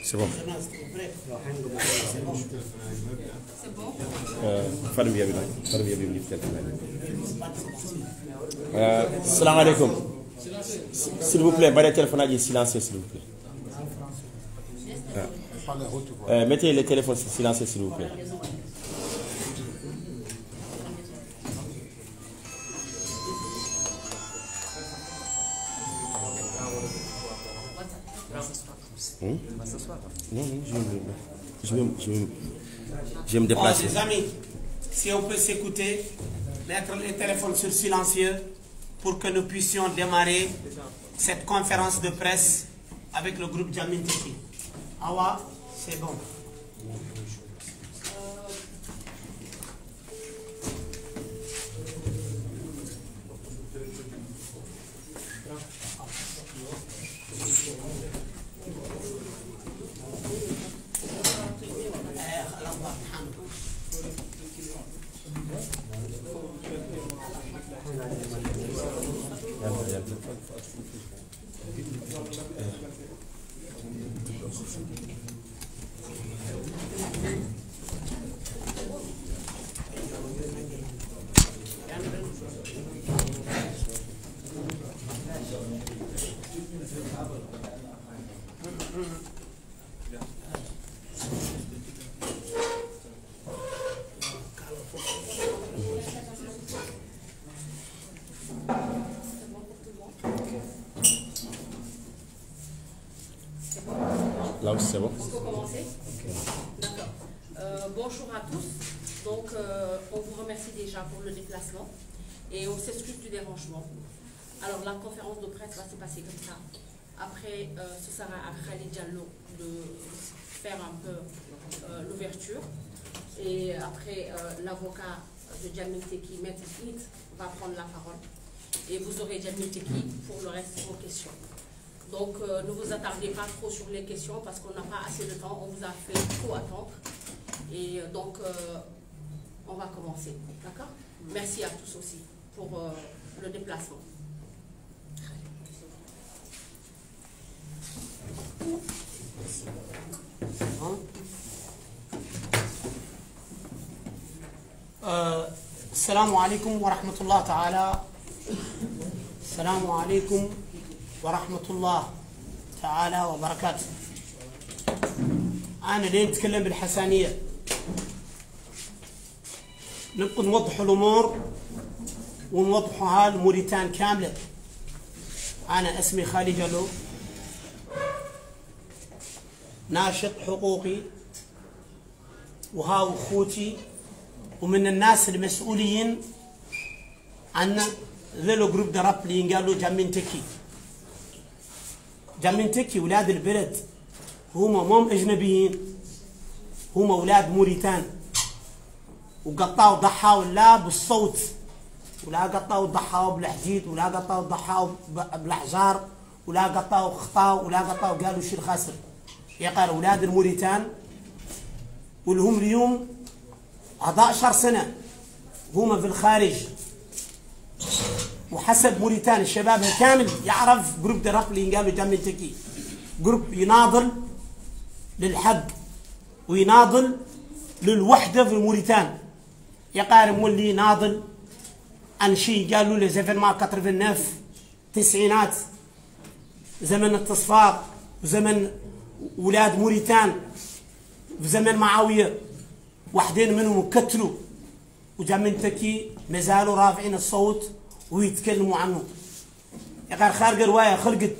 C'est bon. Fadou Yabi nag Fadou Yabi ñu Salam alaikum. S'il vous plaît, barrez le téléphone à silencieux, s'il vous plaît. Mettez le téléphone silencieux, s'il vous plaît. Non, je vais me déplacer. Les amis, si on peut s'écouter, mettre les téléphones sur silencieux pour que nous puissions démarrer cette conférence de presse avec le groupe Jamin Teki. Awa, c'est bon. Là aussi c'est bon. On peut commencer? D'accord. Bonjour à tous. Donc, on vous remercie déjà pour le déplacement et on s'excuse du dérangement. Alors, la conférence de presse va se passer comme ça. Après, ce sera à Khalid Diallo de faire un peu l'ouverture. Et après, l'avocat de Jamin Teki, Maître Smith, va prendre la parole. Et vous aurez Jamin Teki pour le reste de vos questions. Donc, ne vous attardez pas trop sur les questions parce qu'on n'a pas assez de temps. On vous a fait trop attendre. Et donc, on va commencer. D'accord? Merci à tous aussi pour le déplacement. Assalamu alaikum wa rahmatullah ta'ala. Assalamu alaikum wa rahmatullah ta'ala wa barakatuh. أنا لين نتكلم بالحسانية نبقى نوضح الأمور ونوضحها لموريتان كاملة. أنا اسمي خالد جلو، ناشط حقوقي وهاو أخوتي ومن الناس المسؤولين عن ذلو جروب دراب اللي ينقالوا جامين تكي. جامين تكي ولاد البلد، هم مو أجنبيين، هم أولاد موريتان وقطعوا ضحاوا لا بالصوت ولا قطعوا ضحاوا بالحديد ولا قطعوا ضحاوا بالأحجار ولا قطعوا خطاوا ولا قطعوا قالوا شي الخاسر. يقال أولاد الموريتان ولهم اليوم 11 سنة هم في الخارج وحسب موريتانيا شبابها كامل يعرف جروب درق اللي ينقالوا جامنتكي، جروب يناضل للحق ويناضل للوحدة في موريتانيا. يقارب مولي يناضل عن شيء قالوا له زفن ما 89 تسعينات، زمن التصفار وزمن ولاد موريتان في زمن معاوية، واحدين منهم قتلوا وجامنتكي ما زالوا رافعين الصوت ويتكلموا عنه. يقال خارج رواية خلقت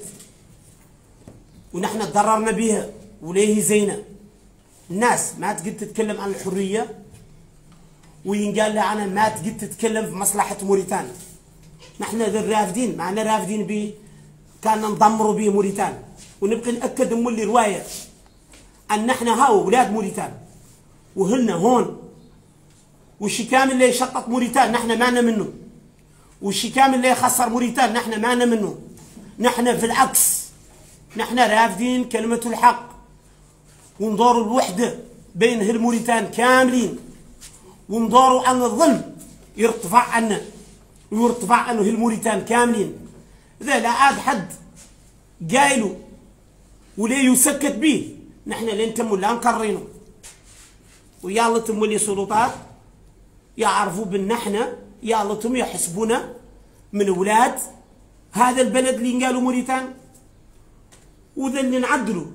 ونحن تضررنا بيها وليه زينة. الناس ما تقدر تتكلم عن الحرية وينقال لها عنها ما تقدر تتكلم في مصلحة موريتانيا. نحن ذي الرافدين معنا رافدين به كان نضمروا به موريتانيا، ونبقى نأكد مولي رواية أن نحن هاو ولاد موريتانيا وهلنا هون، والشي كامل اللي يشقق موريتانيا نحن معنا منه، والشي كامل اللي يخسر موريتانيا نحن معنا منه. نحن في العكس، نحن رافدين كلمة الحق وندوروا الوحدة بين هالموريتان كاملين، وندوروا أن الظلم يرتفع عنا ويرتفع عنه هالموريتان كاملين. إذا لا عاد حد قايله وليه يسكت به، نحن لين تموا لا نكرينه. ويا لتم اللي سلطات يعرفوا بان احنا يا لتم يحسبونا من اولاد هذا البلد اللي قالوا موريتان، وذا اللي نعدلوا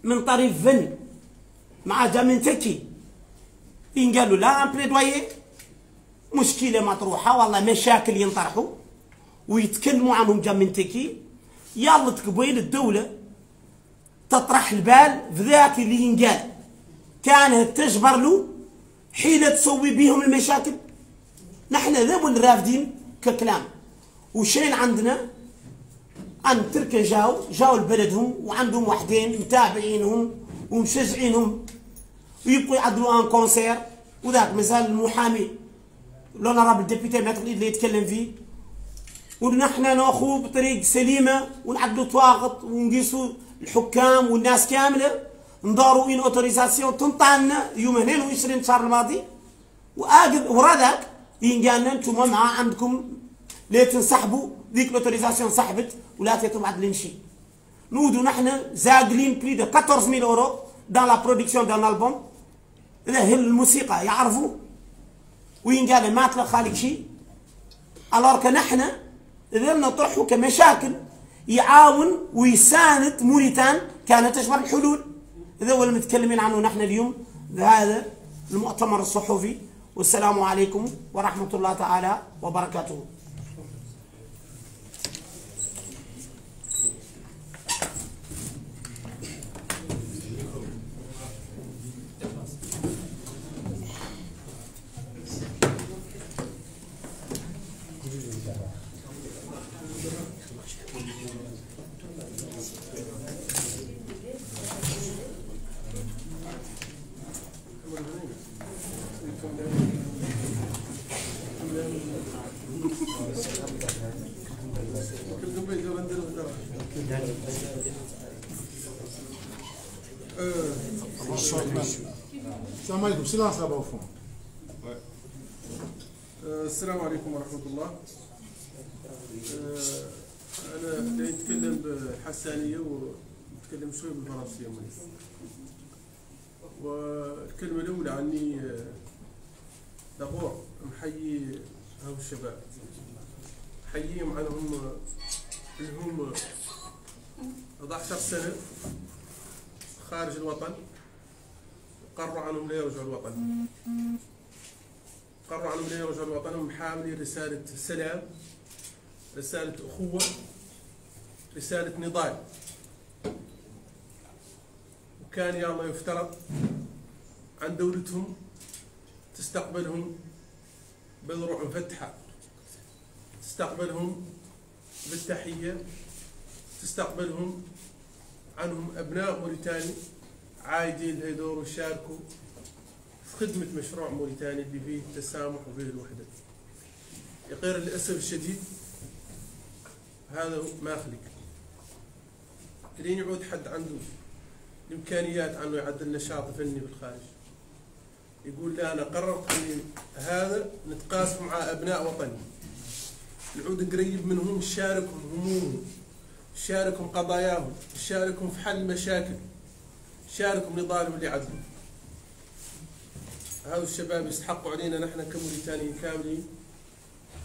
من طريق فن مع جامنتكي ينقالوا لا بليدوية مشكلة مطروحة والله مشاكل ينطرحوا ويتكلموا عنهم جامنتكي. يلا تقبيل الدولة تطرح البال في ذاك اللي ينقال كانت تجبر له حيلة تسوي بيهم المشاكل. نحن ذبوا الرافدين ككلام وشين عندنا أن تركن جاوا لبلدهم وعندهم وحدين متابعينهم ومشجعينهم ويبقوا يعدلوا ان كونسير، وذاك مثال المحامي لونرابل ديبيتي اللي يتكلم فيه، ونحن ناخذ بطريق سليمه ونعدلوا تواغط ونقيسوا الحكام والناس كامله نداروا ان اوتوريزاسيون تنطى لنا يوم 22 شهر الماضي، ورا ذاك ينقالنا انتم مع عندكم ليه تنسحبوا ذيك الاوتوريزاسيون سحبت ولا تبعد لنا شيء. نودوا نحن زاقلين بلي دو 14000 اورو dans la production d'un album. إذا هي الموسيقى يعرفوا وينقال ما تلا خالق شيء، alors que نحن إذا نطرحه كمشاكل يعاون ويساند موريتان كانت تشمل الحلول. إذا هو المتكلمين عنه نحن اليوم بهذا المؤتمر الصحفي. والسلام عليكم ورحمة الله تعالى وبركاته. السلام عليكم. سيلانس là-bas au fond. السلام عليكم ورحمة الله. أنا جاي أتكلم بالحسانية ونتكلم شوي بالفرنسية مليح. والكلمة الأولى عني دابور نحيي هاو الشباب، نحييهم عنهم اللي هم 11 سنة خارج الوطن، قرروا عنهم لا يرجعوا الوطن، قرروا عنهم لا يرجعوا الوطن، ومحاملين رسالة سلام، رسالة أخوة، رسالة نضال. وكان يا الله يفترض عن دولتهم تستقبلهم بذروع مفتحة، تستقبلهم بالتحية، تستقبلهم عنهم أبناء موريتاني عايدين لهدور وشاركوا في خدمة مشروع موريتاني اللي فيه التسامح وفيه الوحدة. يقير للأسف الشديد هذا ما خلق لين يعود حد عنده الإمكانيات عنه يعدل نشاط فني بالخارج، يقول لا أنا قررت أني هذا نتقاسم مع أبناء وطني، نعود قريب منهم، نشاركهم همومهم، نشاركهم قضاياهم، نشاركهم في حل المشاكل، نشاركهم نضالهم لعدلهم. هذا الشباب يستحقوا علينا نحن كموريتانيين كاملين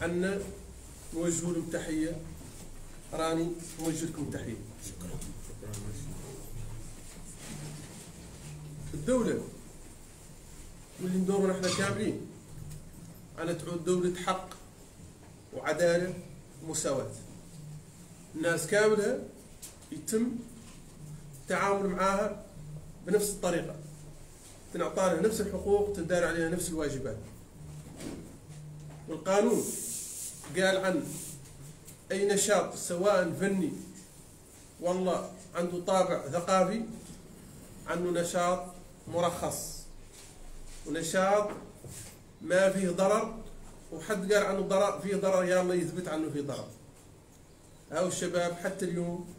أن نوجه لهم تحية. راني نوجه لكم تحية. الدولة واللي ندوروا نحن كاملين أن تعود دولة حق وعدالة ومساواة. الناس كاملة يتم التعامل معها بنفس الطريقة، تنعطانا نفس الحقوق، تدار علينا نفس الواجبات. والقانون قال عن أي نشاط سواء فني والله عنده طابع ثقافي، عنده نشاط مرخص ونشاط ما فيه ضرر، وحد قال عنه ضرر فيه ضرر يلا يثبت عنه فيه ضرر. هاو الشباب حتى اليوم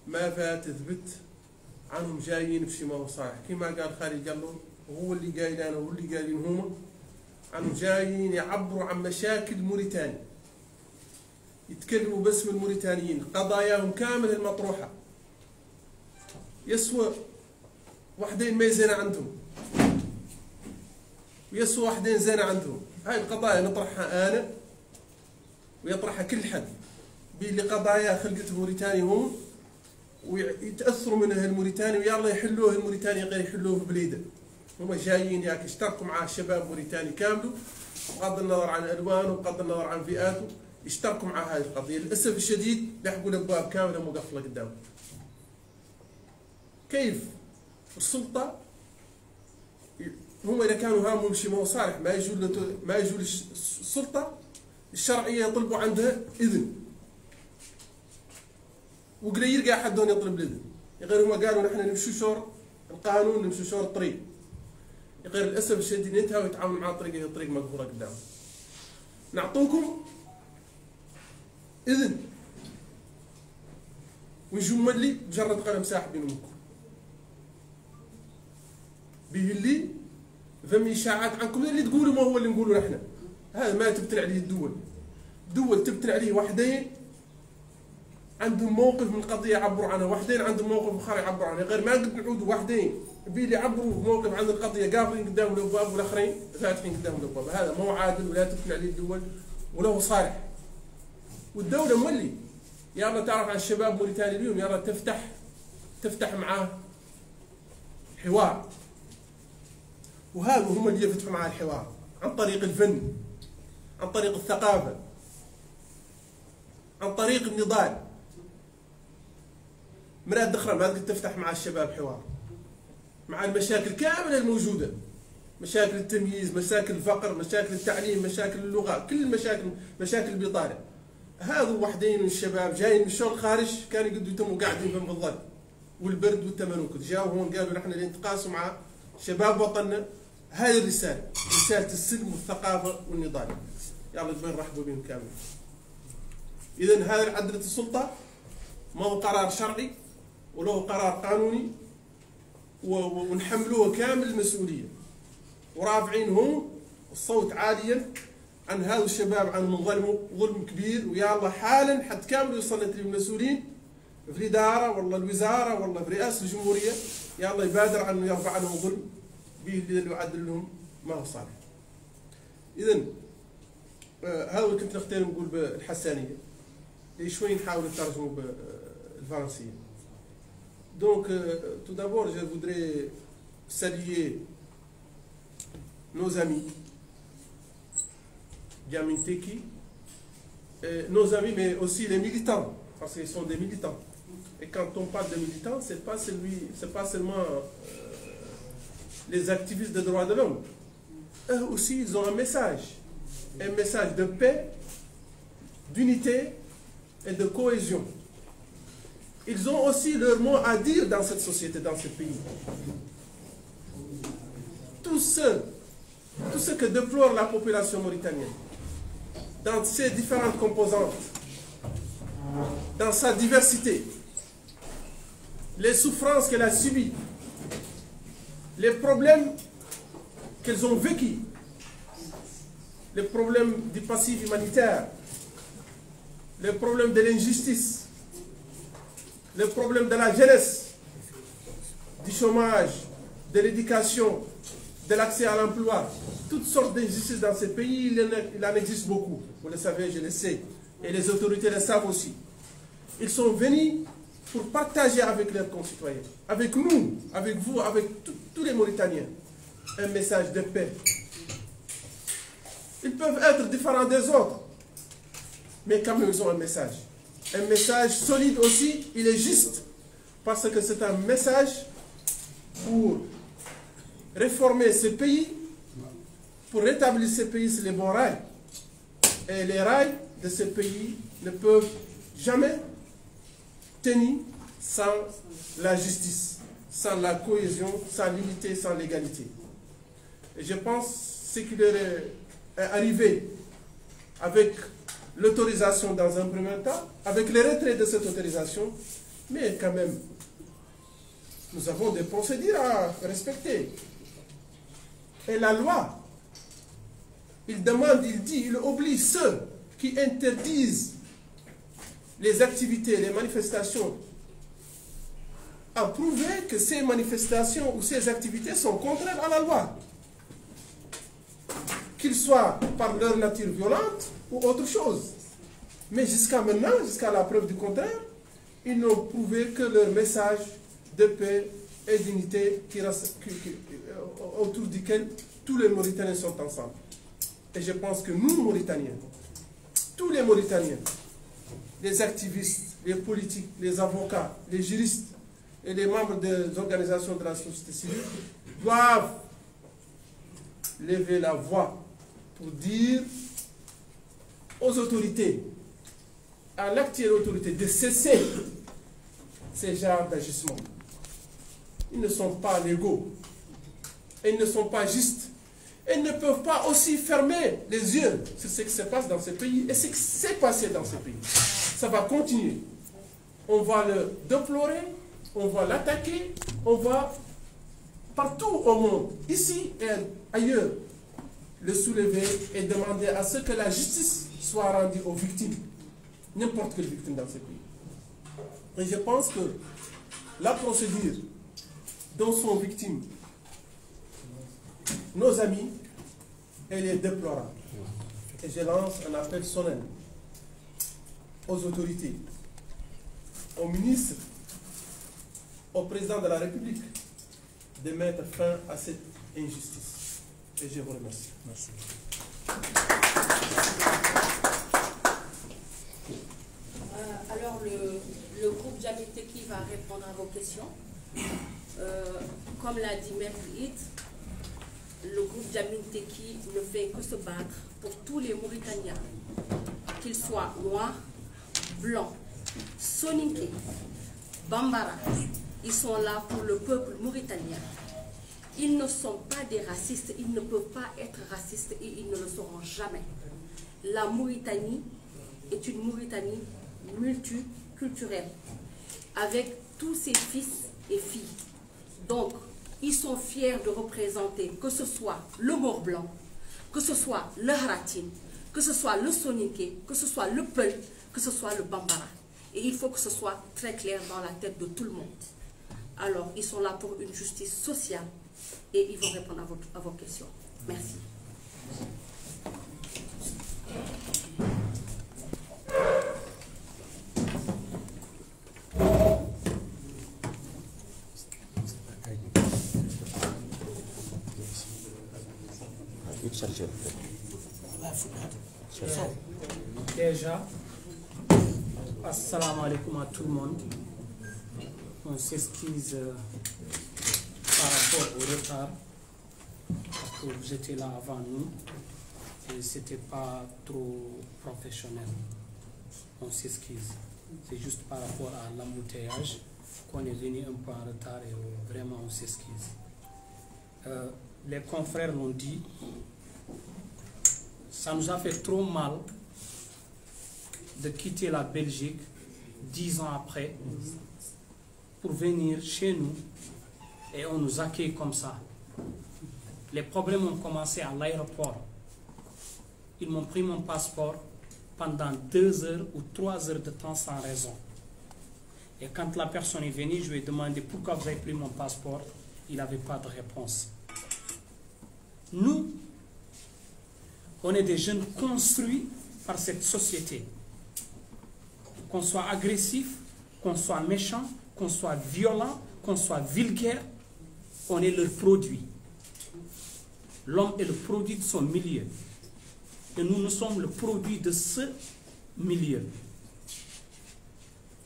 ما فات تثبت عنهم جايين بشي ما هو صالح، كما قال خالد قال له وهو اللي قايل انا وهو اللي قايلين هما، عنهم جايين يعبروا عن مشاكل موريتانيا، يتكلموا باسم الموريتانيين، قضاياهم كامل المطروحة. يسوى وحدين ما يزين عندهم ويسوى وحدين زين عندهم. هاي القضايا نطرحها أنا ويطرحها كل حد باللي قضايا خلقت موريتانيا هم، ويتأثروا منها الموريتاني ويلا يحلوه الموريتاني غير يحلوه ببليده. هم جايين ياك يشتركوا مع الشباب موريتاني كامله بغض النظر عن ألوانه وبغض النظر عن فئاته، يشتركوا مع هذه القضية. للأسف الشديد لحقوا الأبواب كاملة مقفلة قدامهم. كيف السلطة هم إذا كانوا هامهم شيء ما هو صالح ما يجوا السلطة الشرعية يطلبوا عندها إذن، وقليل قاعد حدهم يطلب الإذن. غير هم قالوا نحن نمشي شور القانون، نمشي شور الطريق. غير للأسف الشديد ننتهي ويتعامل مع طريق مقفولة قدامهم. نعطوكم إذن ويجوا ملي بجرد قلم ساحبين منكم به اللي فم إشاعات عنكم اللي تقولوا ما هو اللي نقوله نحن. هذا ما تبتلع عليه الدول تبتلع عليه وحدين عندهم موقف من القضية يعبروا عنها، وحدين عندهم موقف آخر يعبروا عنه. غير ما نقدر نعودوا وحدين اللي يعبروا موقف عن القضية قافلين قدام الأبواب والآخرين فاتحين قدام الأبواب. هذا مو عادل ولا تبتلع عليه الدول ولا هو صالح. والدولة مولي يلا تعرف عن الشباب موريتاني اليوم، يلا تفتح معاه حوار، وهذا هم اللي يفتحوا معاه الحوار عن طريق الفن، عن طريق الثقافة، عن طريق النضال. مرات أخرى ما تقدر تفتح مع الشباب حوار مع المشاكل كاملة الموجودة، مشاكل التمييز، مشاكل الفقر، مشاكل التعليم، مشاكل اللغة، كل المشاكل، مشاكل البطالة. هذا وحدين من الشباب جايين من الشغل خارج كانوا يقدروا يتموا قاعدين في الظل والبرد والتمنوك، جاوا هون قالوا نحن اللي نتقاسوا مع شباب وطننا. هذه الرسالة، رسالة السلم والثقافة والنضال. يلا جبين رحبوا بهم كامل. إذا هذا عدلة السلطة ما هو قرار شرعي وله قرار قانوني، ونحملوه كامل المسؤولية، ورافعين هم الصوت عاليا عن هذا الشباب، عن ظلموا ظلم كبير. ويا الله حالا حتى كامل يوصلنا للمسؤولين في الإدارة والله الوزارة والله في رئاسة الجمهورية، يا الله يبادر عنه يرفع عنهم ظلم به اللي يعدل لهم ما هو صالح. إذا هذا اللي كنت نختار نقول بالحسانية، شوي نحاول نترجمه بالفرنسية. Donc, tout d'abord, je voudrais saluer nos amis, Diamine Teki, nos amis, mais aussi les militants, parce qu'ils sont des militants. Et quand on parle de militants, c'est pas seulement les activistes des droits de l'homme. Eux aussi, ils ont un message de paix, d'unité et de cohésion. Ils ont aussi leur mot à dire dans cette société, dans ce pays. Tout ce que déplore la population mauritanienne, dans ses différentes composantes, dans sa diversité, les souffrances qu'elle a subies, les problèmes qu'elles ont vécus, les problèmes du passif humanitaire, les problèmes de l'injustice, les problèmes de la jeunesse, du chômage, de l'éducation, de l'accès à l'emploi, toutes sortes d'injustices dans ces pays, il en existe beaucoup. Vous le savez, je le sais. Et les autorités le savent aussi. Ils sont venus pour partager avec leurs concitoyens, avec nous, avec vous, avec tous les Mauritaniens, un message de paix. Ils peuvent être différents des autres, mais quand même ils ont un message. Un message solide aussi, il est juste, parce que c'est un message pour réformer ce pays, pour rétablir ce pays sur les bons rails. Et les rails de ce pays ne peuvent jamais tenir sans la justice, sans la cohésion, sans l'unité, sans l'égalité. Et je pense ce qui leur est arrivé avec l'autorisation dans un premier temps, avec le retrait de cette autorisation, mais quand même, nous avons des procédures à respecter. Et la loi, il demande, il dit, il oblige ceux qui interdisent les activités, les manifestations, à prouver que ces manifestations ou ces activités sont contraires à la loi. Qu'ils soient par leur nature violente ou autre chose. Mais jusqu'à maintenant, jusqu'à la preuve du contraire, ils n'ont prouvé que leur message de paix et d'unité autour duquel tous les Mauritaniens sont ensemble. Et je pense que nous, Mauritaniens, tous les Mauritaniens, les activistes, les politiques, les avocats, les juristes et les membres des organisations de la société civile doivent lever la voix pour dire aux autorités, à l'actuelle autorité, de cesser ces genres d'agissements. Ils ne sont pas légaux, et ils ne sont pas justes. Ils ne peuvent pas aussi fermer les yeux sur ce qui se passe dans ce pays et ce qui s'est passé dans ce pays. Ça va continuer. On va le déplorer, on va l'attaquer, on va partout au monde, ici et ailleurs, le soulever et demander à ce que la justice soit rendue aux victimes, n'importe quelle victime dans ce pays. Et je pense que la procédure dont sont victimes nos amis, elle est déplorable. Et je lance un appel solennel aux autorités, aux ministres, au président de la République de mettre fin à cette injustice. Et je vous remercie. Merci. Alors, le groupe Jamil Teki va répondre à vos questions. Comme l'a dit Maître Hit, le groupe Jamil Teki ne fait que se battre pour tous les Mauritaniens, qu'ils soient noirs, blancs, soninké, bambara. Ils sont là pour le peuple mauritanien. Ils ne sont pas des racistes, ils ne peuvent pas être racistes et ils ne le seront jamais. La Mauritanie est une Mauritanie multiculturelle, avec tous ses fils et filles. Donc, ils sont fiers de représenter que ce soit le Mor blanc, que ce soit le Haratine, que ce soit le Soninké, que ce soit le Peul, que ce soit le Bambara. Et il faut que ce soit très clair dans la tête de tout le monde. Alors, ils sont là pour une justice sociale et ils vont répondre à vos questions. Merci. Déjà, assalamu alaikum à tout le monde. On s'excuse par rapport au retard, parce que vous étiez là avant nous et c'était pas trop professionnel. On s'excuse. C'est juste par rapport à l'embouteillage qu'on est venu un peu en retard et vraiment on s'excuse. Les confrères l'ont dit, ça nous a fait trop mal de quitter la Belgique 10 ans après pour venir chez nous et on nous accueille comme ça. Les problèmes ont commencé à l'aéroport. Ils m'ont pris mon passeport, pendant 2 heures ou 3 heures de temps sans raison. Et quand la personne est venue, je lui ai demandé pourquoi vous avez pris mon passeport. Il n'avait pas de réponse. Nous, on est des jeunes construits par cette société. Qu'on soit agressif, qu'on soit méchant, qu'on soit violent, qu'on soit vulgaire, on est leur produit. L'homme est le produit de son milieu. Et nous sommes le produit de ce milieu.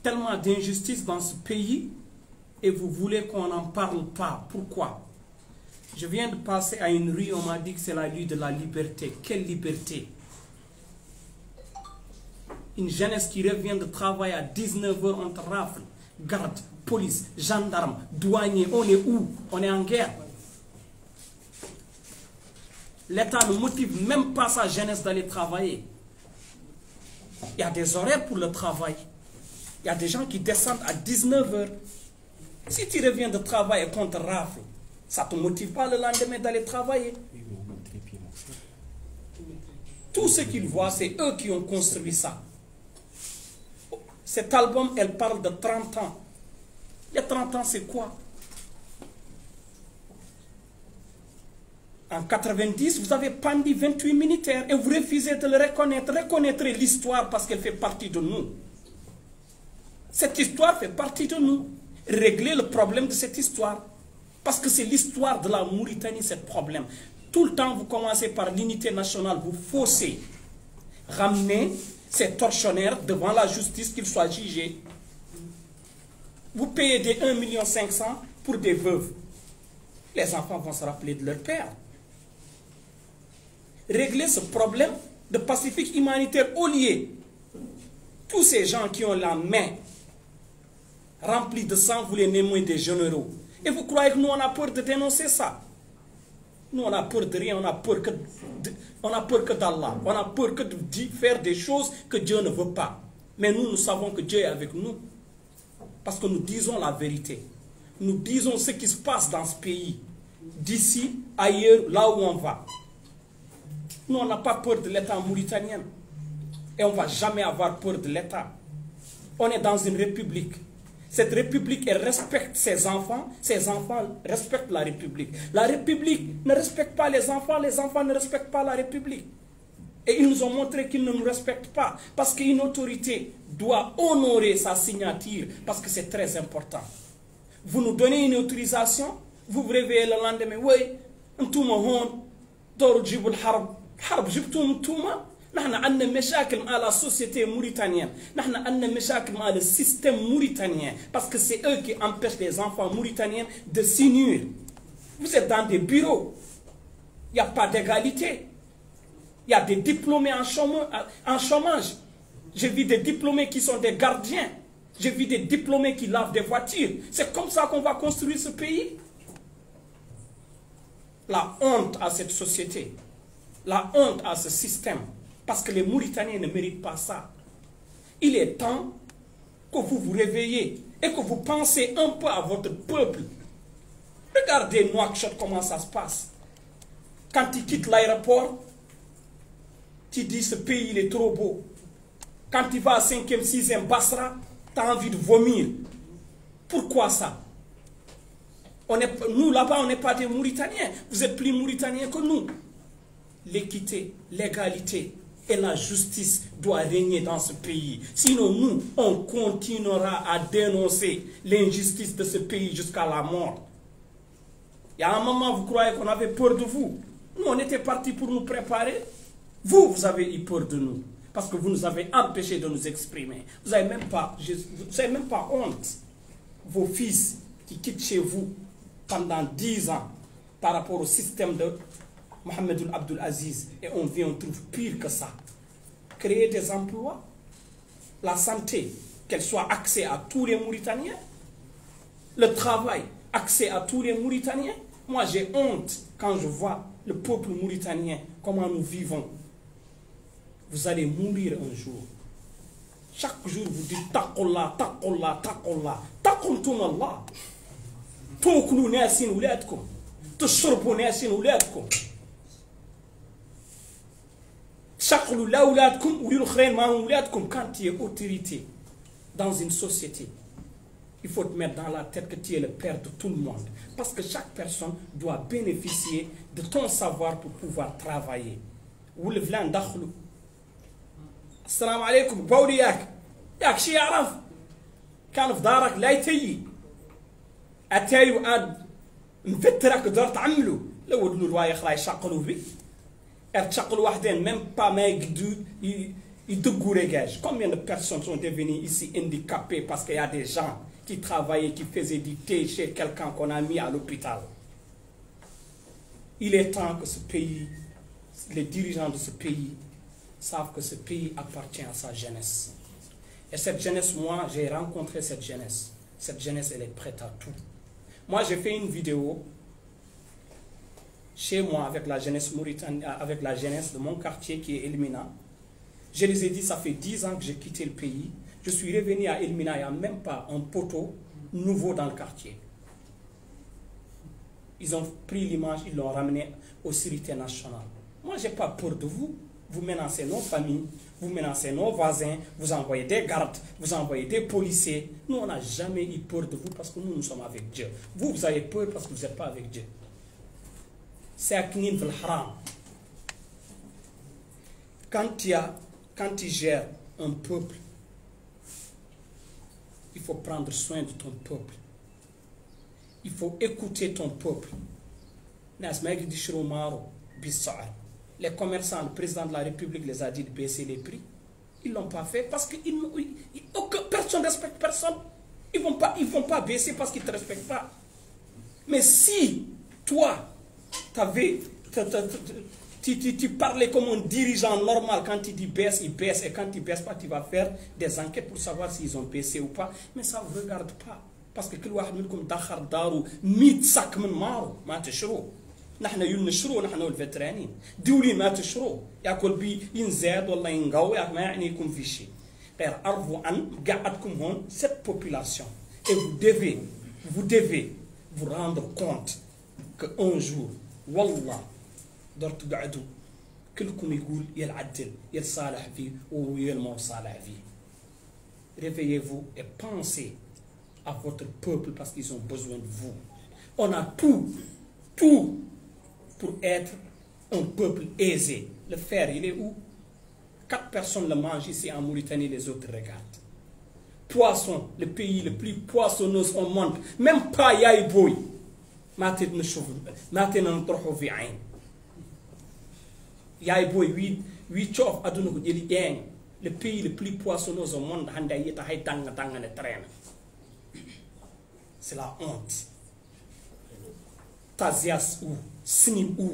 Tellement d'injustice dans ce pays et vous voulez qu'on n'en parle pas. Pourquoi? Je viens de passer à une rue, on m'a dit que c'est la rue de la liberté. Quelle liberté? Une jeunesse qui revient de travail à 19 h, on te rafle. Garde, police, gendarme, douanier, on est où? On est en guerre. L'État ne motive même pas sa jeunesse d'aller travailler. Il y a des horaires pour le travail. Il y a des gens qui descendent à 19 h. Si tu reviens de travail et qu'on te rafle, ça ne te motive pas le lendemain d'aller travailler. Tout ce qu'ils voient, c'est eux qui ont construit ça. Cet album, elle parle de 30 ans. Les 30 ans, c'est quoi? En 90, vous avez pendu 28 militaires et vous refusez de le reconnaître. Reconnaîtrez l'histoire parce qu'elle fait partie de nous. Cette histoire fait partie de nous. Régler le problème de cette histoire. Parce que c'est l'histoire de la Mauritanie, ce problème. Tout le temps, vous commencez par l'unité nationale, vous faussez. Ramenez ces tortionnaires devant la justice, qu'ils soient jugés. Vous payez des 1,5 million pour des veuves. Les enfants vont se rappeler de leur père. Régler ce problème de pacifique humanitaire au lieu. Tous ces gens qui ont la main remplie de sang, vous les nommez des généraux. Et vous croyez que nous, on a peur de dénoncer ça? Nous, on a peur de rien, on a peur que d'Allah. On a peur que de faire des choses que Dieu ne veut pas. Mais nous, nous savons que Dieu est avec nous. Parce que nous disons la vérité. Nous disons ce qui se passe dans ce pays. D'ici, ailleurs, là où on va. Nous, on n'a pas peur de l'État mauritanien. Et on ne va jamais avoir peur de l'État. On est dans une république. Cette république, elle respecte ses enfants respectent la république. La république ne respecte pas les enfants ne respectent pas la république. Et ils nous ont montré qu'ils ne nous respectent pas. Parce qu'une autorité doit honorer sa signature, parce que c'est très important. Vous nous donnez une autorisation, vous vous réveillez le lendemain, oui, نتوما هون دور تجيبوا الحرب جبتوا نتوما. نحن عندنا مشاكل مع la société mauritanienne. نحن عندنا مشاكل مع le système mauritanien. Parce que c'est eux qui empêchent les enfants mauritaniens de s'unir. Vous êtes dans des bureaux. Il n'y a pas d'égalité. Il y a des diplômés en chômage. J'ai vu des diplômés qui sont des gardiens. J'ai vu des diplômés qui lavent des voitures. C'est comme ça qu'on va construire ce pays. La honte à cette société. La honte à ce système. Parce que les Mauritaniens ne méritent pas ça. Il est temps que vous vous réveillez et que vous pensez un peu à votre peuple. Regardez Nouakchott, comment ça se passe. Quand ils quittent l'aéroport, tu dis ce pays il est trop beau. Quand tu vas à 5e, 6e Basra, tu as envie de vomir. Pourquoi ça? Nous là-bas, on n'est pas des Mauritaniens. Vous êtes plus Mauritaniens que nous. L'équité, l'égalité et la justice doivent régner dans ce pays. Sinon, nous, on continuera à dénoncer l'injustice de ce pays jusqu'à la mort. Il y a un moment, vous croyez qu'on avait peur de vous. Nous, on était partis pour nous préparer. Vous avez eu peur de nous. Parce que vous nous avez empêchés de nous exprimer. Vous n'avez même pas honte. Vos fils qui quittent chez vous pendant 10 ans par rapport au système de Mohamed Abdul Aziz. Et on trouve pire que ça. Créer des emplois, la santé, qu'elle soit accès à tous les Mauritaniens, le travail, accès à tous les Mauritaniens. Moi, j'ai honte quand je vois le peuple mauritanien, comment nous vivons. Vous allez mourir un jour. Chaque jour, vous dites Taqullah, Taqullah, Taqullah. Taqultum Allah. Toklu nasin ouladkum. Tushurbu nasin ouladkum. شغلوا لأولادكم وللآخرين ما هم أولادكم. Quand tu es autorité dans une société, il faut te mettre dans la tête que tu es le père de tout le monde. Parce que chaque personne doit bénéficier de ton savoir pour pouvoir travailler. والفلان دخلوا السلام عليكم باولي ياك شي يعرف كان في دارك لا يتيي اتاي واد مفترك دار تعملوا لو ودلوا الواي خلا يشقلوا بي تشقلوا واحدين ميم با ما يقدروا يدقوا ريغاج. Combien de personnes sont devenues ici handicapées parce qu'il y a des gens qui travaillaient, qui faisaient du thé chez quelqu'un qu'on a mis à l'hôpital. Il est temps que ce pays, les dirigeants de ce pays savent que ce pays appartient à sa jeunesse. Et cette jeunesse, moi, j'ai rencontré cette jeunesse. Cette jeunesse, elle est prête à tout. Moi, j'ai fait une vidéo chez moi avec la jeunesse mauritanienne, avec la jeunesse de mon quartier qui est Elmina. Je les ai dit, ça fait 10 ans que j'ai quitté le pays. Je suis revenu à Elmina, il n'y a même pas un poteau nouveau dans le quartier. Ils ont pris l'image, ils l'ont ramené aux sécurités nationales. Moi, je n'ai pas peur de vous. Vous menacez nos familles, vous menacez nos voisins, vous envoyez des gardes, vous envoyez des policiers. Nous, on n'a jamais eu peur de vous parce que nous sommes avec Dieu. Vous, vous avez peur parce que vous n'êtes pas avec Dieu. C'est à Kinin vel Haram. Quand tu gères un peuple, il faut prendre soin de ton peuple. Il faut écouter ton peuple. Les commerçants, le président de la République les a dit de baisser les prix. Ils ne l'ont pas fait parce que personne ne respecte personne. Ils ne vont pas baisser parce qu'ils ne te respectent pas. Mais si toi, tu parlais comme un dirigeant normal, quand tu dis baisse, il baisse. Et quand il ne baisse pas, tu vas faire des enquêtes pour savoir s'ils ont baissé ou pas. Mais ça ne vous regarde pas. Parce que كل واحد منكم دخل دارو 100 sacs من مارو ما تشرو. نحن ينشروا نحن الفترانين دولي ما تشروا ياكل بي ينزاد والله ينقوي ما يعنيكم في شيء غير ارجو ان قعدكم هون cette population et vous devez vous rendre compte que un jour والله درت قعدوا كلكم يقول يا العدل يا الصالح فيه ويا المو صالح فيه. Réveillez-vous et pensez à votre peuple parce qu'ils ont besoin de vous. On a tout pour être un peuple aisé. Le fer, il est où? 4 personnes le mangent ici en Mauritanie, les autres regardent. Poisson, le pays le plus poissonneux au monde. Même pas Yaï Boy. Yaï Boy, 8 chof aduna ko jeli eng. Le pays le plus poissonneux au monde, handa yeta hay tanga ne traîne. C'est la honte. Tazias ou Snim ou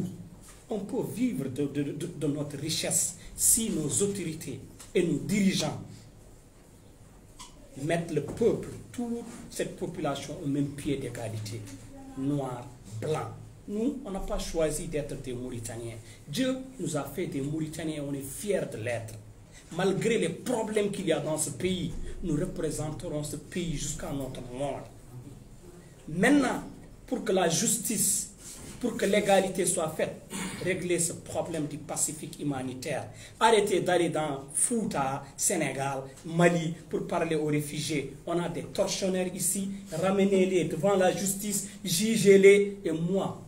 on peut vivre de notre richesse si nos autorités et nos dirigeants mettent le peuple, toute cette population au même pied d'égalité. Noir, blanc. Nous, on n'a pas choisi d'être des Mauritaniens. Dieu nous a fait des Mauritaniens et on est fiers de l'être. Malgré les problèmes qu'il y a dans ce pays, nous représenterons ce pays jusqu'à notre mort. Maintenant, pour que la justice, pour que l'égalité soit faite, régler ce problème du Pacifique humanitaire. Arrêtez d'aller dans Fouta, Sénégal, Mali, pour parler aux réfugiés. On a des tortionnaires ici, ramenez-les devant la justice, jugez-les. Et moi,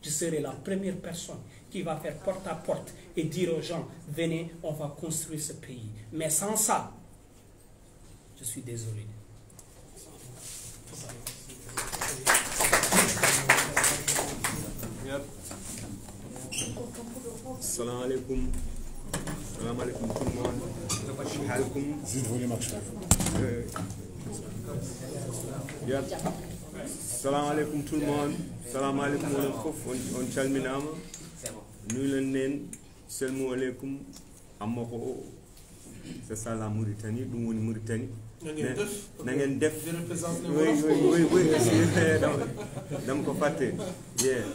je serai la première personne qui va faire porte à porte et dire aux gens, venez, on va construire ce pays. Mais sans ça, je suis désolé. Salam alaikum. Salam alaikum tout le monde. Halkum. Juste voler marche. Salam alaikum tout le monde. Salam alaikum on chalminama. Nous l'en selmu alaikum amoko. C'est ça la Mauritanie, nous Mauritanie. Nangen def. Oui. Dam ko faté. Yeah.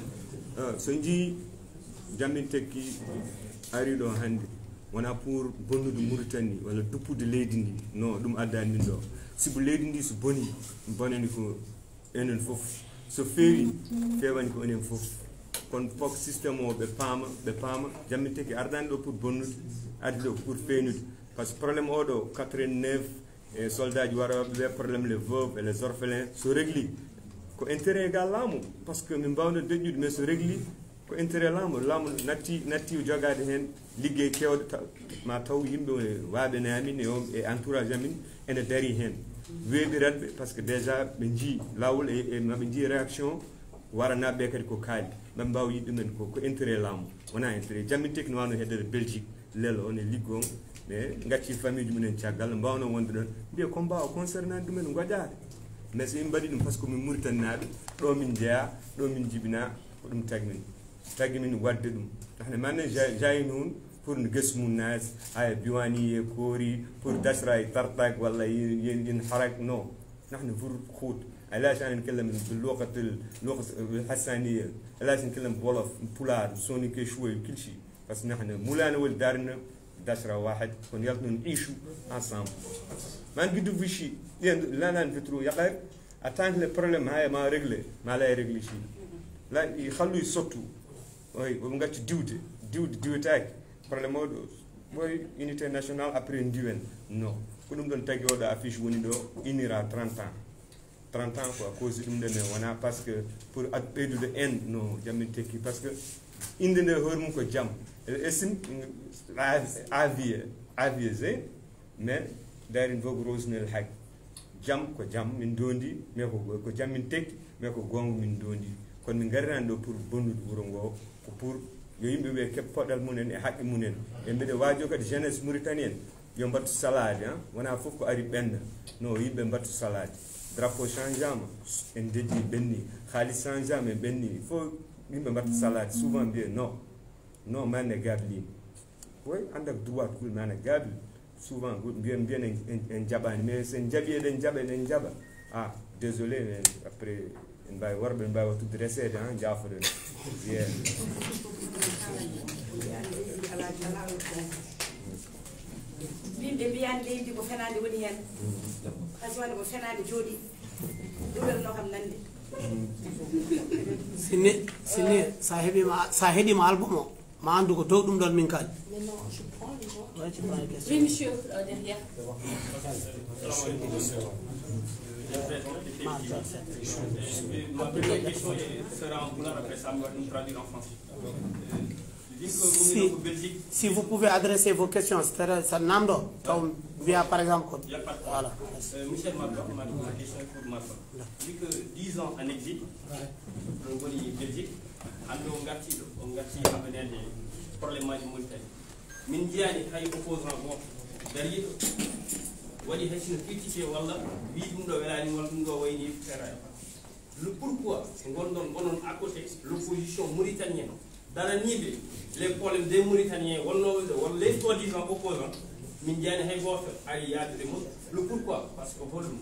Sonji Jamin Teki arido hande wana pour bonu de Mauritanie wala dupu de leydi ndi non dum addani do si bu leydi ndi so bonani ko enen fof so fewi fewani ko enen fof kono fof systéme o ɓe paama jammi teki ardani ɗo pour bonnude ardi ɗo pour feynude par ce que probléme oɗo 89 e soldat ji waroɓe ɓe probléme les veuves et les orphelins so régli ko intérêt égal laamu par ce que min mbawno deƴƴude mais so régli ko intérêt laamu natti jogade hen liggey kewɗo ma taw yimɓe waaɓe amin e entourage amin ene daari hen weeɓiratɓe par ce que déjà ɓe jii lawol e maɓe jii réaction waranaɓe kadi ko kaali maɓe mbawa yiɗ ɗumen ko intérêt laamu wona intérêt jammin teki no wawno heddede belgique lelo on e liggon mais gacci famille ji mumen caggal mbawno wonde ɗon mbiya ko mbawa concernade ɗumen goƴade mais so yimɓe mbaɗi ɗum par ce que min muritannaɓe ɗo min jeeya ɗo min jibina ko ɗum tagui min wadde ɗum hande manne jayini hun pour no gesi mum naati haya biwani e koori pour dasra e tartak walla yin harak non نحن فور خوت علاش انا نتكلم باللغه الحسانيه علاش نتكلم بولف بولار سونيكي شوي وكل شيء بس نحن مولانا ولد دارنا دشره واحد كون يلا نعيشوا انسامبل ما نقدو في شيء لا نفترو يقر اتانك لي بروبليم هاي ما ريغلي ما لا يريغلي شيء لا يخلوا يسطوا وي ومغاتي ديوتاك بروبليم boy unité nationale après ndiwen non ko dum don tagi oda affiche woni do inira 30 ans quoi cause dum de wana parce que pour ɓeydude en no jammin tekki parce que inde nde hormum ko jam esim avie ze mais darin vogue rosnel hak jam ko jam min dondi mais ko jam min tekki mais ko gongo min dondi kon min garran do pour bonnude wuro ngo ko pour yo yimɓe ɓe keɓ poɗɗal munen e haqqe munen e mbiɗe waajo kadi jeunesse mauritanien yo mbattu salade wona fof ko ari ɓenda non yimɓe mbattu salade drapeau change ama en deƴƴi ɓenni haalis change ama e ɓenni il faut yimɓe mbattu salade souvent mbiye non mane gablima oy andak droit kul mane gabli souvent mbiyen en jaɓani mais sen jaaɓi eɗen jaɓa désolé mais après en mbawi worɓe en mbawi wattude resede jaafoɗen bimɓe mbiyani leydi ko fenade woni hen kasi wonde ko fenade jooɗi ɗuɓelno kam nande sinni sa heeɗima album o ma andu ko dow ɗum ɗon min kaali Oui, monsieur, derrière. Ma première question sera en boulard, après ça, nous traduire en français. Si vous pouvez adresser vos questions, c'est Nando, via par exemple. Il n'y a pas de problème. Voilà. Michel Marco, ma question pour Marco. Vu que 10 ans en exil, on va en Belgique, on a amené des problèmes de Mauritanie. Min jiyani hay opposant goto dari waɗi haysino critiqué walla wi ɗum ɗo welani walla ɗum ɗo wayni terrain le pourquoi gonɗon gonon à côté l'opposition mauritanienne daraniɓe les problèmes des mauritaniens wonnoɓe ɗo walla les soi-disant opposants min jiyani hay goto ari yadude mum le pourquoi par ce que holɗum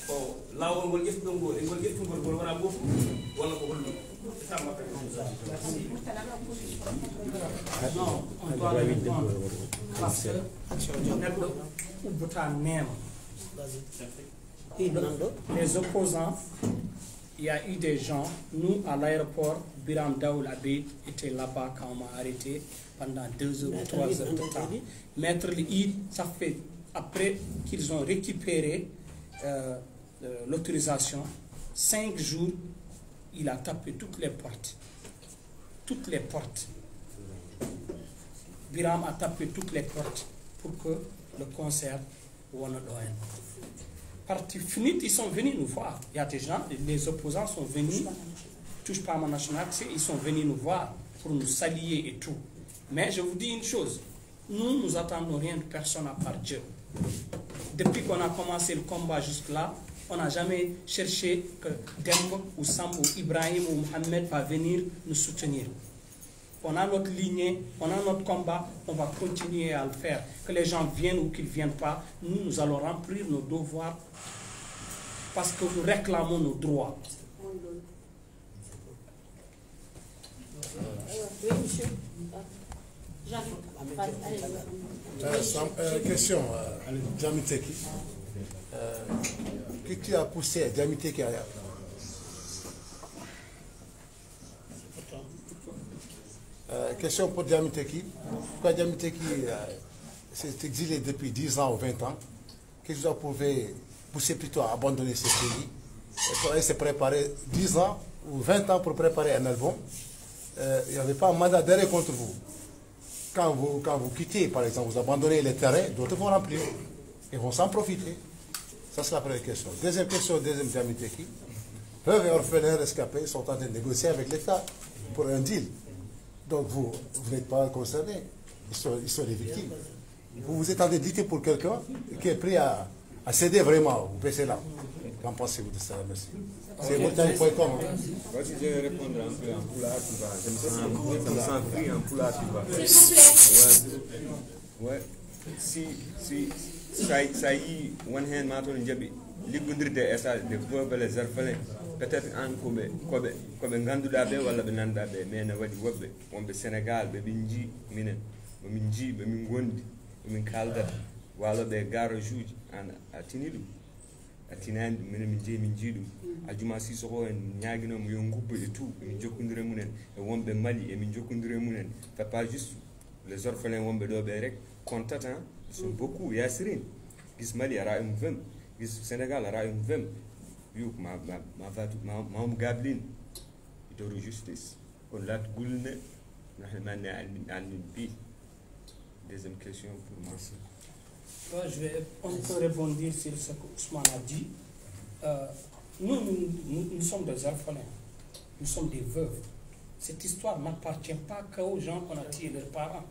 ko lawol ngol ƴeftuɗon ngol e ngol ƴeftugol ngol wona goto walla ko holɗum c'est ça ma Non, on doit répondre. Parce que les opposants, il y a eu des gens, nous à l'aéroport, Biram Daoul Abid était là-bas quand on m'a arrêté pendant 2 heures ou 3 heures de temps. Maître Lid, ça fait après qu'ils ont récupéré l'autorisation, 5 jours, il a tapé toutes les portes. Toutes les portes. Biram a tapé toutes les portes pour que le concert Wonodoen. Parti fini, ils sont venus nous voir. Il y a des gens, les opposants sont venus, touche pas à ma nationalité, ils sont venus nous voir pour nous saluer et tout. Mais je vous dis une chose, nous attendons rien de personne à part Dieu. Depuis qu'on a commencé le combat jusque-là, on n'a jamais cherché que Dembo ou Sam ou Ibrahim ou Mohamed va venir nous soutenir. On a notre lignée, on a notre combat, on va continuer à le faire. Que les gens viennent ou qu'ils ne viennent pas, nous allons remplir nos devoirs parce que nous réclamons nos droits. Oui, monsieur. Question, Djamiteki. Qu'est-ce qui a poussé Djamiteki à Question pour Diamiteki. Pourquoi Diamiteki s'est exilé depuis 10 ans ou 20 ans? Qu'est-ce qui vous a poussé plutôt à abandonner ce pays? Il s'est préparé 10 ans ou 20 ans pour préparer un album. Il n'y avait pas un mandat d'arrêt contre vous. Quand vous quittez, par exemple, vous abandonnez les terrains, d'autres vont remplir. Ils vont s'en profiter. Ça, c'est la première question. Deuxième question, deuxième Diamiteki. Veuve et orphelins rescapés sont en train de négocier avec l'État pour un deal. Donc vous n'êtes pas concernés. Ils sont les victimes. Vous êtes en train de lutter pour quelqu'un qui est prêt à céder vraiment. Vous baissez là. Qu'en pensez-vous de ça? Merci. C'est Mauritanie.com. Moi, si je vais répondre un peu en poula qui va, ça me sent pris en poula qui va. S'il vous plaît. Ouais. Si ça y one hand maton jabi liggondirde e sa de bobele zarfalen peut-être an kobe ganduda be walla be nanda be mais na wadi wobbe wonbe Sénégal be binji minen be min ji be min gondi be min kalda walla be garage uji an atinidu atinandi min je min jidu ajuma si so ko en nyaagino mo yo ngubbe e tout min jokkondire munen e wonbe Mali e min jokkondire munen fait pas juste les orphelins wonbe do be rek contatan sont beaucoup yasirin gis Mali ara um vem gis Sénégal ara um vem yu ma gablin de justice on lat gulne nahmane al bi. Deuxième question pour moi. On peut rebondir sur ce que Ousmane a dit. Nous sommes des orphelins, nous sommes des veuves. Cette histoire n'appartient pas qu'aux gens qu'on a tués leurs parents.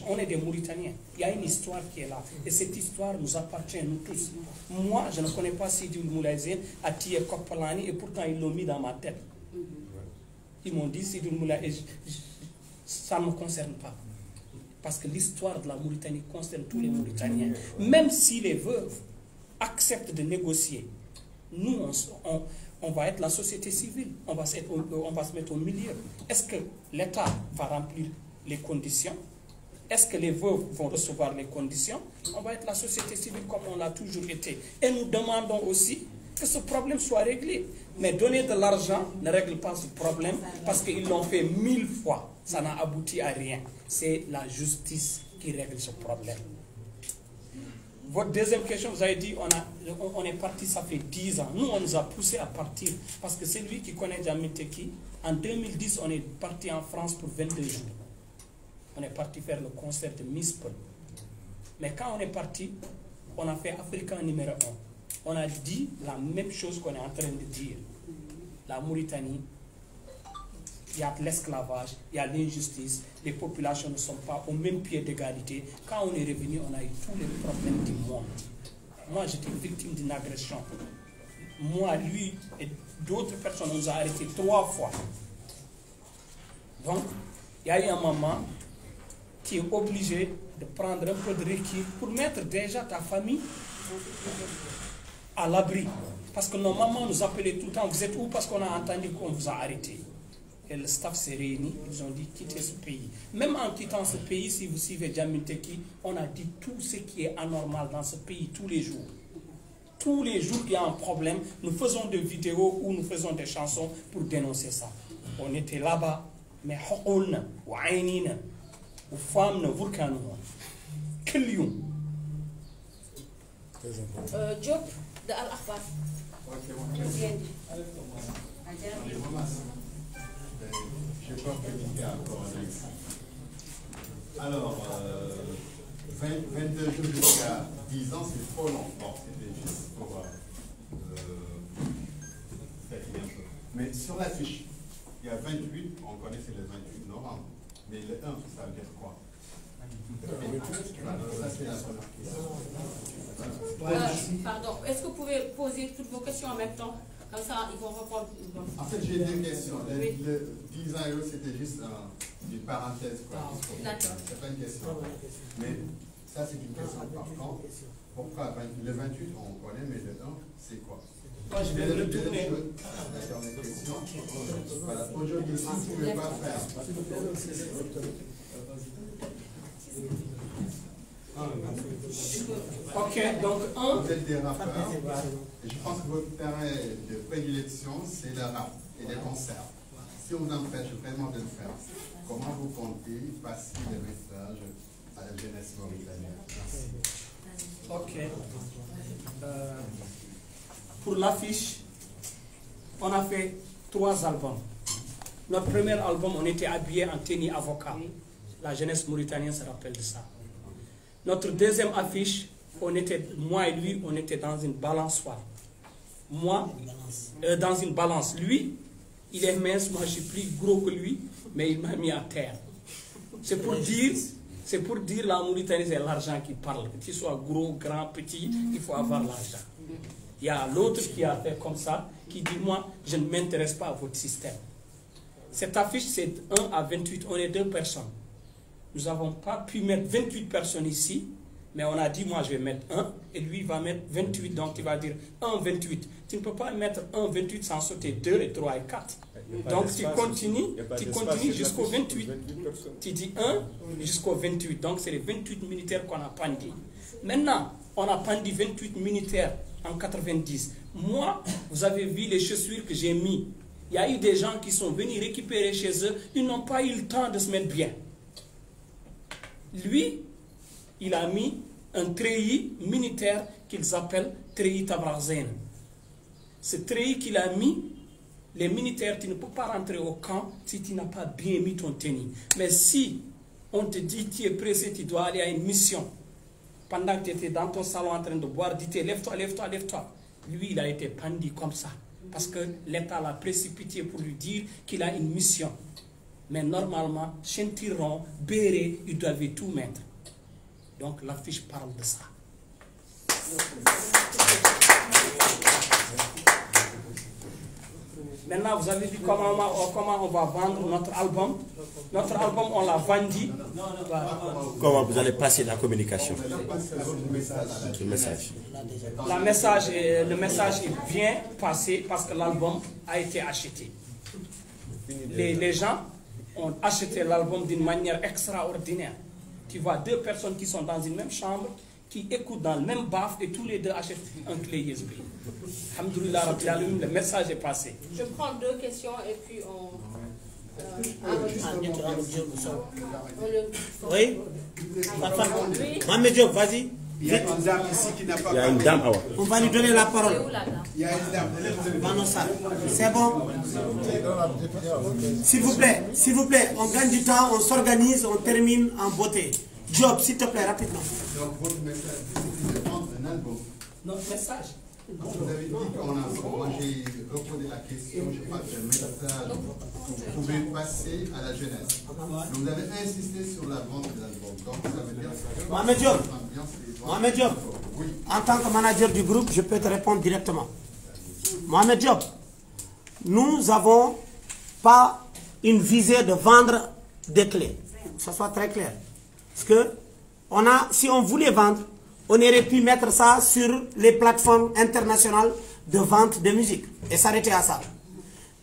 On est des Mauritaniens. Il y a une histoire qui est là. Et cette histoire nous appartient, nous tous. Moi, je ne connais pas Sidi Moulaïzen a tué Kopalani et pourtant ils l'ont mis dans ma tête. Ils m'ont dit Sidi Moulaïzen, ça ne me concerne pas. Parce que l'histoire de la Mauritanie concerne tous les Mauritaniens. Même si les veuves acceptent de négocier, nous, on va être la société civile, on va se mettre au milieu. Est-ce que l'État va remplir les conditions? Est-ce que les veuves vont recevoir les conditions? On va être la société civile comme on l'a toujours été. Et nous demandons aussi que ce problème soit réglé. Mais donner de l'argent ne règle pas ce problème parce qu'ils l'ont fait 1000 fois. Ça n'a abouti à rien. C'est la justice qui règle ce problème. Votre deuxième question, vous avez dit on est parti, ça fait 10 ans. Nous, on nous a poussé à partir. Parce que c'est lui qui connaît Diamiteki. En 2010, on est parti en France pour 22 jours. On est parti faire le concert de Miss Paul. Mais quand on est parti, on a fait Africain numéro 1. On a dit la même chose qu'on est en train de dire. La Mauritanie, il y a de l'esclavage, il y a l'injustice, les populations ne sont pas au même pied d'égalité. Quand on est revenu, on a eu tous les problèmes du monde. Moi, j'étais victime d'une agression. Moi, lui et d'autres personnes, on nous a arrêtés 3 fois. Donc, il y a eu un moment qui est obligé de prendre un peu de recul pour mettre déjà ta famille à l'abri. Parce que nos mamans nous appelaient tout le temps, vous êtes où? Parce qu'on a entendu qu'on vous a arrêté. Et le staff s'est réuni, ils ont dit quittez ce pays. Même en quittant ce pays, si vous suivez Diamiteki, on a dit tout ce qui est anormal dans ce pays tous les jours. Tous les jours qu'il y a un problème, nous faisons des vidéos ou nous faisons des chansons pour dénoncer ça. On était là-bas, mais on ou ainina ou femmes ne vulcanent. Diop de Al Akhbar. Je crois que l'idée a encore un avis. Alors, 22 jours jusqu'à 10 ans, c'est trop long. Bon, c'était juste pour fatiguer un peu. Mais sur la fiche, il y a 28, on connaît c'est le 28 novembre. Mais le 1, ça veut dire quoi? Ça, c'est la première question. Pardon, est-ce que vous pouvez poser toutes vos questions en même temps? Comme ça, ils vont répondre. En fait, j'ai 2 questions. Le 10 ans, c'était juste une parenthèse. D'accord. C'est pas une question. Mais ça, c'est une question par contre. Pourquoi le 28, on connaît, mais le 1, c'est quoi? Moi, je vais le retourner. Voilà. Aujourd'hui, si vous ne pouvez pas faire. Ok, donc vous êtes des rappeurs, et je pense que votre terrain de prédilection, c'est le rap et les concerts. si on empêche vraiment de le faire, comment vous comptez passer les messages à la jeunesse mauritanienne? Ok. Pour l'affiche, on a fait 3 albums. Notre premier album, on était habillé en tenue avocat. La jeunesse mauritanienne se rappelle de ça. Notre deuxième affiche, moi et lui, on était dans une balançoire. Moi, dans une balance. Lui, il est mince, moi je suis plus gros que lui, mais il m'a mis à terre. C'est pour dire la Mauritanie, c'est l'argent qui parle. Que tu sois gros, grand, petit, il faut avoir l'argent. Il y a l'autre qui a fait comme ça, qui dit, moi, je ne m'intéresse pas à votre système. Cette affiche, c'est 1 à 28, on est 2 personnes. Nous n'avons pas pu mettre 28 personnes ici, mais on a dit, moi, je vais mettre 1, et lui, il va mettre 28, donc il va dire 1, 28. Tu ne peux pas mettre 1, 28 sans sauter 2, et 3 et 4. Donc tu continues jusqu'au 28. Tu dis 1 jusqu'au 28. Donc c'est les 28 militaires qu'on a pendus. Maintenant, on a pendu 28 militaires en 90. Moi, vous avez vu les chaussures que j'ai mis. Il y a eu des gens qui sont venus récupérer chez eux. Ils n'ont pas eu le temps de se mettre bien. Lui, il a mis un treillis militaire qu'ils appellent treillis Tabrazen. Ce treillis qu'il a mis, les militaires, tu ne peux pas rentrer au camp si tu n'as pas bien mis ton tenue. Mais si on te dit, tu es pressé, tu dois aller à une mission, pendant que tu étais dans ton salon en train de boire, dis-toi, lève-toi, lève-toi, lève-toi. Lui, il a été pendu comme ça. Parce que l'État l'a précipité pour lui dire qu'il a une mission. Mais normalement, ceinturon, béret, il devait tout mettre. Donc l'affiche parle de ça. Maintenant, vous avez vu comment on va vendre notre album. Notre album, on l'a vendu. Comment vous allez passer la communication? Le message. Le message est bien passé parce que l'album a été acheté. Les gens ont acheté l'album d'une manière extraordinaire. Tu vois 2 personnes qui sont dans une même chambre, qui écoutent dans le même baf et tous les 2 achètent un clé USB. Alhamdoulilah Rabbil Alamin, le message est passé. Je prends 2 questions et puis on... Oui. Mohamed Diop, vas-y. Il y a une dame. On va lui donner la parole. Il y a une dame. C'est bon. S'il vous plaît, on gagne du temps, on s'organise, on termine en beauté. Diop, s'il te plaît, rapidement. Donc votre message, c'est de vendre un album. Notre message. Vous avez dit qu'on a... Moi j'ai reposé la question, je crois que le message que vous pouvez passer à la jeunesse. Donc vous avez insisté sur la vente de l'album. Donc ça veut dire... Mohamed Diop, en tant que manager du groupe, je peux te répondre directement. Mohamed Diop, nous n'avons pas une visée de vendre des clés. Que ce soit très clair. Parce que si on voulait vendre, on aurait pu mettre ça sur les plateformes internationales de vente de musique et s'arrêter à ça.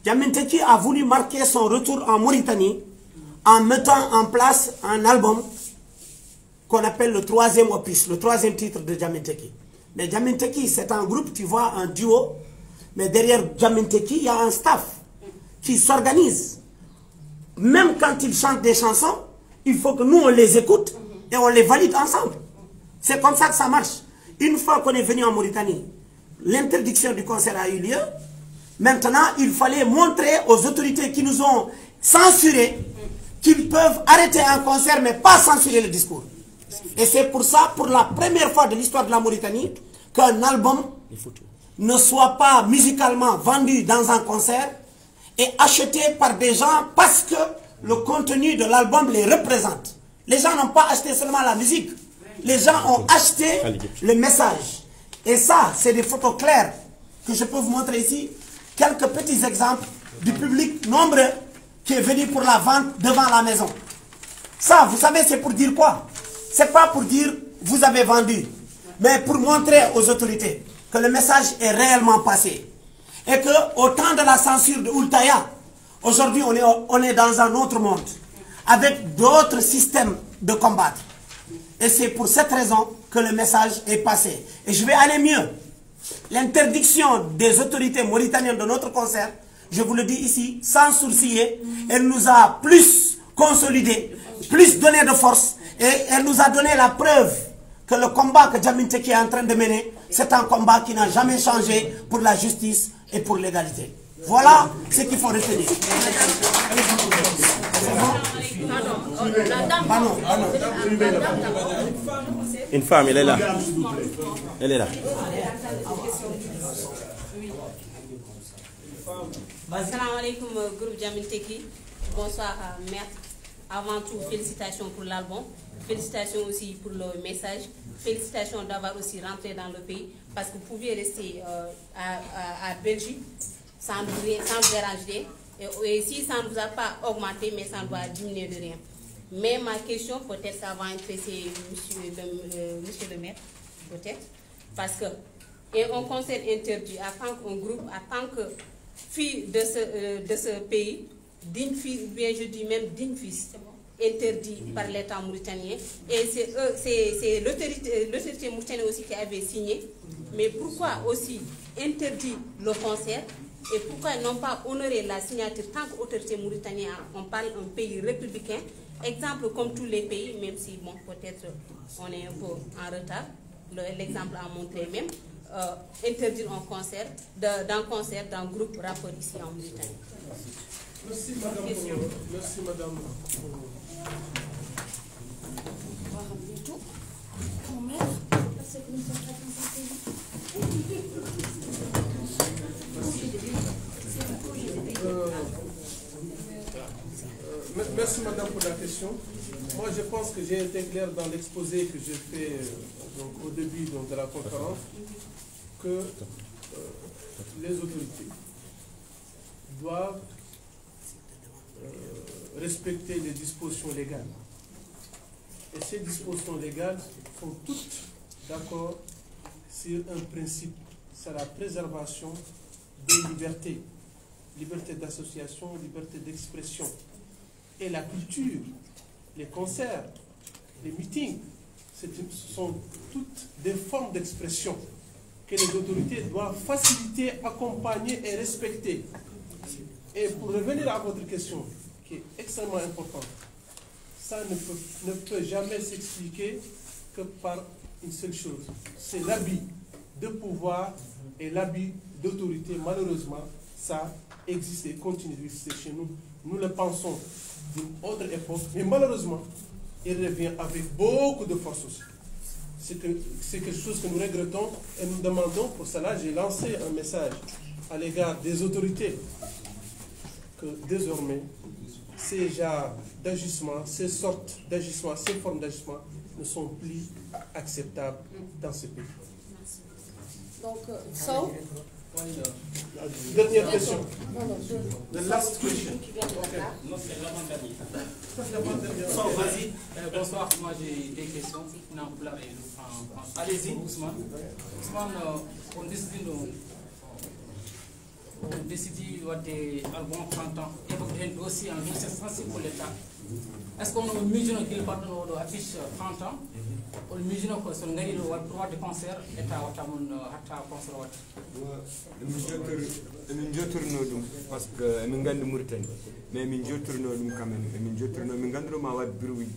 Djamin Tekki a voulu marquer son retour en Mauritanie en mettant en place un album qu'on appelle le 3e opus, le 3e titre de Djamin Tekki. Mais Djamin Tekki, c'est un groupe, tu vois, un duo, mais derrière Djamin Tekki, il y a un staff qui s'organise. Même quand ils chantent des chansons, il faut que nous, on les écoute et on les valide ensemble. C'est comme ça que ça marche. Une fois qu'on est venu en Mauritanie, l'interdiction du concert a eu lieu. Maintenant, il fallait montrer aux autorités qui nous ont censurés qu'ils peuvent arrêter un concert, mais pas censurer le discours. Et c'est pour ça, pour la première fois de l'histoire de la Mauritanie, qu'un album ne soit pas musicalement vendu dans un concert et acheté par des gens parce que le contenu de l'album les représente. Les gens n'ont pas acheté seulement la musique. Les gens ont acheté le message. Et ça, c'est des photos claires que je peux vous montrer ici. Quelques petits exemples du public nombreux qui est venu pour la vente devant la maison. Ça, vous savez, c'est pour dire quoi? C'est pas pour dire vous avez vendu, mais pour montrer aux autorités que le message est réellement passé. Et qu'au temps de la censure de Oultaya, aujourd'hui on est dans un autre monde, avec d'autres systèmes de combattre. Et c'est pour cette raison que le message est passé. Et je vais aller mieux. L'interdiction des autorités mauritaniennes de notre concert je vous le dis ici, sans sourciller, elle nous a plus consolidé, plus donné de force, et elle nous a donné la preuve que le combat que Djamin Teki est en train de mener, c'est un combat qui n'a jamais changé pour la justice et pour l'égalité. Voilà ce qu'il faut retenir. Une femme, elle est là. Elle est là. Salam alaikum, groupe Djamin Teki. Bonsoir, maître. Avant tout, félicitations pour l'album. Félicitations aussi pour le message. Félicitations d'avoir aussi rentré dans le pays. Parce que vous pouviez rester à Belgique sans vous déranger. Et si ça ne vous a pas augmenté, mais ça ne doit diminuer de rien. Mais ma question, peut-être ça va intéresser monsieur le maire, peut-être. Parce que, et un concert interdit en tant qu'un groupe, en tant que fille de ce pays, digne fille, ou bien je dis même digne fils, interdit par l'État mauritanien. Et c'est l'autorité mauritanienne aussi qui avait signé. Mais pourquoi aussi interdit le concert? Et pourquoi ils n'ont pas honoré la signature tant qu'autorité mauritanienne? On parle d'un pays républicain, exemple comme tous les pays, même si bon, peut-être on est un peu en retard. L'exemple a montré même interdire un concert, d'un groupe rappeur ici en Mauritanie. Merci madame. Merci madame. Merci madame pour la question. Moi je pense que j'ai été clair dans l'exposé que j'ai fait au début de la conférence que les autorités doivent respecter les dispositions légales. Et ces dispositions légales sont toutes d'accord sur un principe, c'est la préservation des libertés. Liberté d'association, liberté d'expression. Et la culture, les concerts, les meetings, ce sont toutes des formes d'expression que les autorités doivent faciliter, accompagner et respecter. Et pour revenir à votre question, qui est extrêmement importante, ça ne peut jamais s'expliquer que par une seule chose. C'est l'abus de pouvoir et l'abus d'autorité. Malheureusement, ça existe et continue d'exister chez nous. Nous le pensons d'une autre époque, mais malheureusement, il revient avec beaucoup de force aussi. C'est quelque chose que nous regrettons et nous demandons. Pour cela, j'ai lancé un message à l'égard des autorités que désormais, ces genres d'agissements, ces sortes d'agissements, ces formes d'agissements ne sont plus acceptables dans ce pays. Donc, so, dernière question. The last question. Non, c'est l'avant-dernier. Vas-y. Bonsoir, moi j'ai des questions. Allez-y, Ousmane. Ousmane, on décide de album 30 ans et vous aussi en 1700 pour l'État. Est-ce qu'on imagine qu'il part de affiche 30 ans? On imagine que son gars il va droit de concert l'État va t'amener à concert. Min jotorno parce que min gandi Mauritanie mais min jotorno quand même min jotorno min gandro ma wad biruji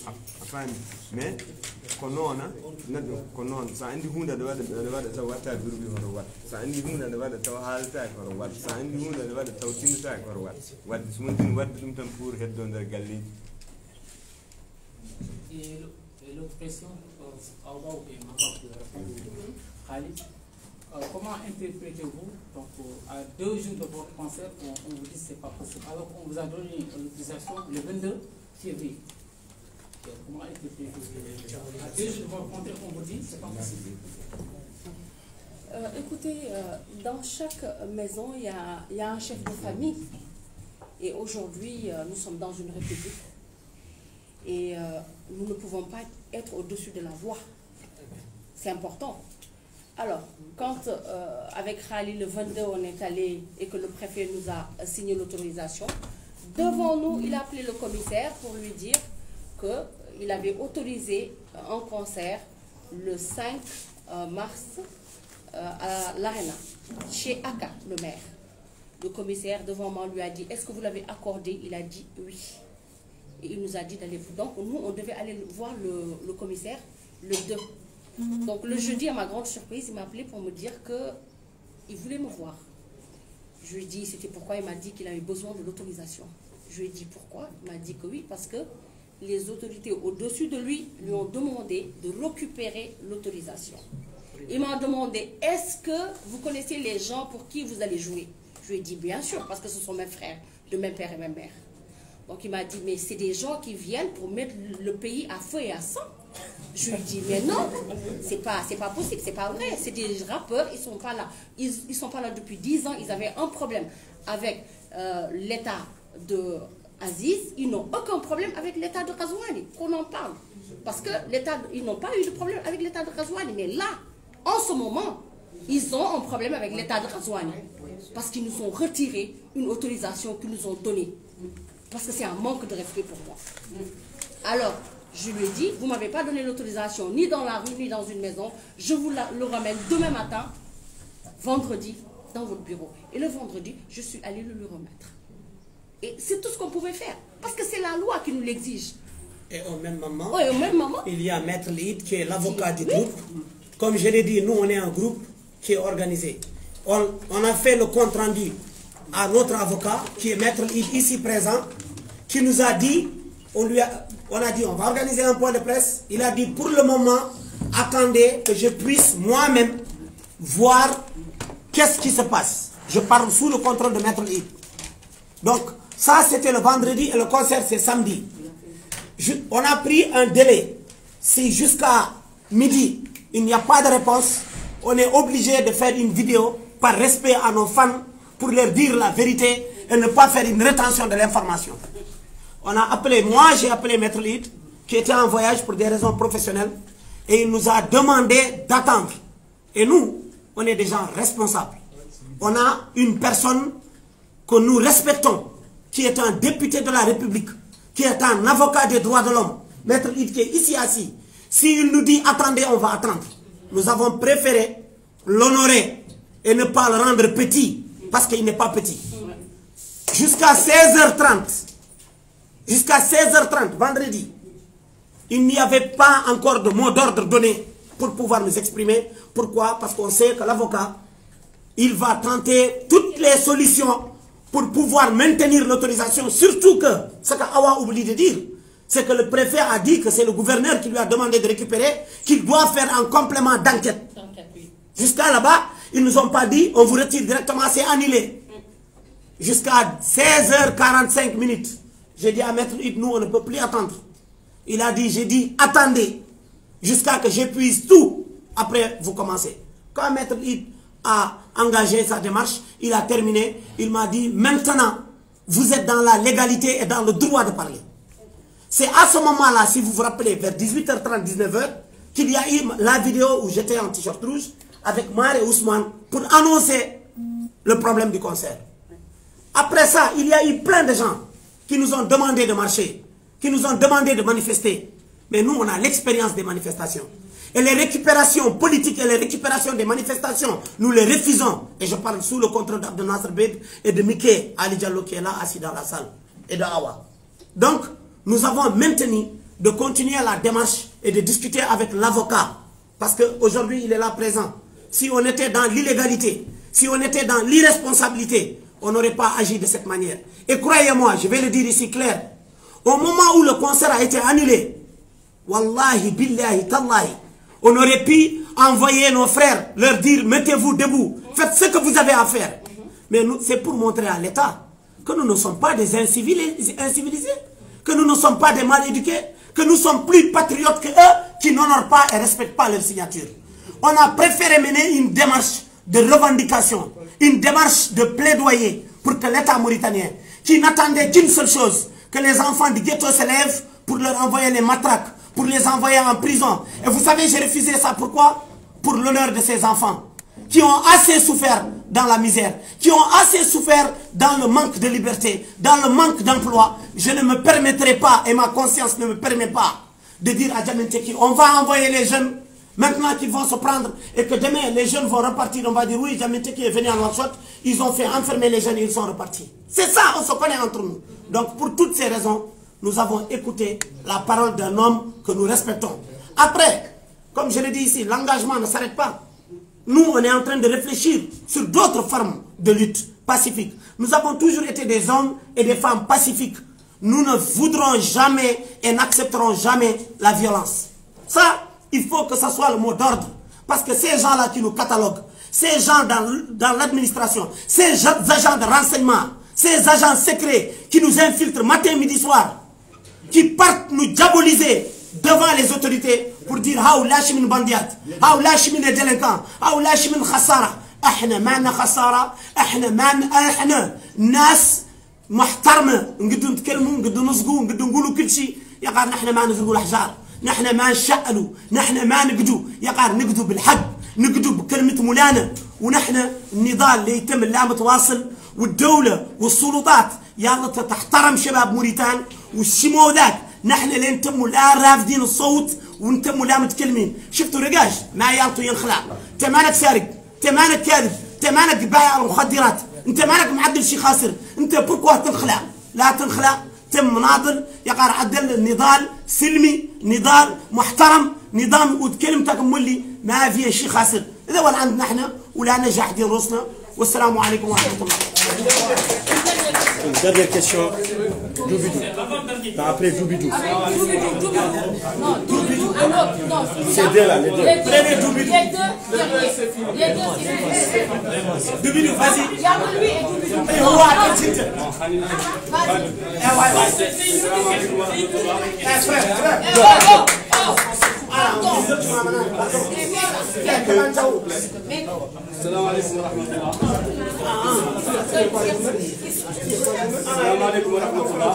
afani mais ko nona neddo ko non sa andi hunda da wada taw wata biruji hono wat sa andi hunda da wada taw halta ko wat sa andi hunda da wada taw tinta ko wat sumun tin wat dum tan pour heddo der galli. Et l'autre question Khalid, comment interprétez-vous donc à 2 jours de votre concert on vous dit que ce n'est pas possible alors qu'on vous a donné l'utilisation le 22 février? Comment interprétez-vous à 2 jours de votre concert on vous dit que ce n'est pas possible? Écoutez, dans chaque maison, il y a un chef de famille. Et aujourd'hui, nous sommes dans une république. Et nous ne pouvons pas être au-dessus de la loi. C'est important. Alors, quand avec Khalil le 22, on est allé et que le préfet nous a signé l'autorisation, devant nous, il a appelé le commissaire pour lui dire qu'il avait autorisé un concert le 5 mars à l'Arena, chez Aka, le maire. Le commissaire devant moi lui a dit, est-ce que vous l'avez accordé? Il a dit oui. Et il nous a dit d'aller. Donc nous, on devait aller voir le commissaire le 2. Donc le jeudi, à ma grande surprise, il m'a appelé pour me dire qu'il voulait me voir. Je lui ai dit c'était pourquoi. Il m'a dit qu'il avait besoin de l'autorisation. Je lui ai dit pourquoi. Il m'a dit que oui, parce que les autorités au-dessus de lui ont demandé de récupérer l'autorisation. Il m'a demandé, est-ce que vous connaissez les gens pour qui vous allez jouer? Je lui ai dit bien sûr, parce que ce sont mes frères, de même père et même mère. Donc il m'a dit, mais c'est des gens qui viennent pour mettre le pays à feu et à sang. Je lui ai dit, mais non, c'est pas possible, c'est pas vrai. C'est des rappeurs, ils sont pas là. Ils sont pas là depuis 10 ans. Ils avaient un problème avec l'État de Aziz. Ils n'ont aucun problème avec l'État de Ghazouani, qu'on en parle. Parce que ils n'ont pas eu de problème avec l'État de Ghazouani. Mais là, en ce moment, ils ont un problème avec l'État de Ghazouani. Parce qu'ils nous ont retiré une autorisation qu'ils nous ont donnée. Parce que c'est un manque de respect pour moi. Alors, je lui ai dit, vous ne m'avez pas donné l'autorisation ni dans la rue, ni dans une maison. Je vous le ramène demain matin, vendredi, dans votre bureau. Et le vendredi, je suis allée le lui remettre. Et c'est tout ce qu'on pouvait faire. Parce que c'est la loi qui nous l'exige. Et au même moment, oui, au même moment, il y a Maître Lid qui est l'avocat du groupe. Comme je l'ai dit, nous, on est un groupe qui est organisé. On a fait le compte-rendu à notre avocat, qui est Maître Lid ici présent, qui nous a dit, on a dit, on va organiser un point de presse. Il a dit, pour le moment, attendez que je puisse moi-même voir qu'est-ce qui se passe. Je parle sous le contrôle de Maître Lid. Donc, ça, c'était le vendredi et le concert, c'est samedi. On a pris un délai. Si jusqu'à midi, il n'y a pas de réponse, on est obligé de faire une vidéo par respect à nos fans pour leur dire la vérité et ne pas faire une rétention de l'information. On a appelé, moi j'ai appelé Maître Lid, qui était en voyage pour des raisons professionnelles, et il nous a demandé d'attendre. Et nous, on est des gens responsables. On a une personne que nous respectons, qui est un député de la République, qui est un avocat des droits de l'homme, Maître Lid qui est ici assis. S'il nous dit attendez, on va attendre. Nous avons préféré l'honorer et ne pas le rendre petit, parce qu'il n'est pas petit. Jusqu'à 16h30, vendredi, il n'y avait pas encore de mot d'ordre donné pour pouvoir nous exprimer. Pourquoi? Parce qu'on sait que l'avocat, il va tenter toutes les solutions pour pouvoir maintenir l'autorisation. Surtout que, ce qu'Awa oublie de dire, c'est que le préfet a dit que c'est le gouverneur qui lui a demandé de récupérer, qu'il doit faire un complément d'enquête. Jusqu'à là-bas, ils ne nous ont pas dit, on vous retire directement, c'est annulé. Jusqu'à 16h45 minutes, j'ai dit à Maître Lid, nous on ne peut plus attendre. Il a dit, j'ai dit, attendez, jusqu'à que j'épuise tout, après vous commencez. Quand Maître Lid a engagé sa démarche, il a terminé, il m'a dit, maintenant, vous êtes dans la légalité et dans le droit de parler. C'est à ce moment-là, si vous vous rappelez, vers 18h30, 19h, qu'il y a eu la vidéo où j'étais en t-shirt rouge, avec Mar et Ousmane, pour annoncer le problème du concert. Après ça, il y a eu plein de gens qui nous ont demandé de marcher, qui nous ont demandé de manifester. Mais nous, on a l'expérience des manifestations. Et les récupérations politiques et les récupérations des manifestations, nous les refusons. Et je parle sous le contrôle d'Abdel Nasser Bed et de Miké Ali Diallo qui est là, assis dans la salle, et de Awa. Donc, nous avons maintenu de continuer la démarche et de discuter avec l'avocat. Parce qu'aujourd'hui, il est là présent. Si on était dans l'illégalité, si on était dans l'irresponsabilité, on n'aurait pas agi de cette manière. Et croyez-moi, je vais le dire ici clair, au moment où le concert a été annulé, wallahi, billahi, tallahi, on aurait pu envoyer nos frères, leur dire, mettez-vous debout, faites ce que vous avez à faire. Mais c'est pour montrer à l'État que nous ne sommes pas des incivilisés, que nous ne sommes pas des mal éduqués, que nous sommes plus patriotes que eux qui n'honorent pas et ne respectent pas leur signature. On a préféré mener une démarche de revendication, une démarche de plaidoyer pour que l'État mauritanien, qui n'attendait qu'une seule chose, que les enfants du ghetto se lèvent pour leur envoyer les matraques, pour les envoyer en prison. Et vous savez, j'ai refusé ça, pourquoi? Pour l'honneur de ces enfants, qui ont assez souffert dans la misère, qui ont assez souffert dans le manque de liberté, dans le manque d'emploi. Je ne me permettrai pas, et ma conscience ne me permet pas, de dire à Djamil Teki, on va envoyer les jeunes Maintenant qu'ils vont se prendre et que demain les jeunes vont repartir, on va dire oui, Diamité qui est venu en Nouakchott, ils ont fait enfermer les jeunes et ils sont repartis. C'est ça, on se connaît entre nous. Donc pour toutes ces raisons, nous avons écouté la parole d'un homme que nous respectons. Après, comme je l'ai dit ici, l'engagement ne s'arrête pas. Nous, on est en train de réfléchir sur d'autres formes de lutte pacifique. Nous avons toujours été des hommes et des femmes pacifiques. Nous ne voudrons jamais et n'accepterons jamais la violence. Ça, il faut que ça soit le mot d'ordre. Parce que ces gens-là qui nous cataloguent, ces gens dans l'administration, ces agents de renseignement, ces agents secrets qui nous infiltrent matin, midi, soir, qui partent nous diaboliser devant les autorités pour dire « Haou lâche min bandiat, haou lâche min délinquants, haou lâche min khassara ». احنا ما خساره احنا ناس محترمه نقدروا نتكلموا نقدروا نصقوا نقدروا نقولوا كل شيء يا قار نحن ما نزرقوا الاحجار نحن ما نشألوا نحن ما نقدوا يا قار نقدوا بالحق نقدوا بكلمه مولانا ونحن النضال اللي يتم لا متواصل والدوله والسلطات يلا تحترم شباب موريتان والشمو ذاك نحن اللي نتموا الان رافدين الصوت ونتموا لا متكلمين شفتوا رقاش ما يالطوا ينخلع انت مالك سارق انت مالك كاذب انت مالك بايع مخدرات انت مالك معدل شي خاسر انت بوركوا تنخلع لا تنخلع تم مناضل يقار عدل النضال سلمي نضال محترم نظام وكلمتك مولي ما فيه شي خاسر اذا ولا عندنا احنا ولا نجاح ديال راسنا والسلام عليكم ورحمه الله. Une dernière question. Doubidou. T'as appelé Doubidou. Doubidou. C'est deux là, les deux. Prenez Doubidou. Les deux. Doubidou, vas-y. Il y a que lui et Doubidou. Et on va attendre. السلام عليكم ورحمة الله. السلام عليكم ورحمة الله.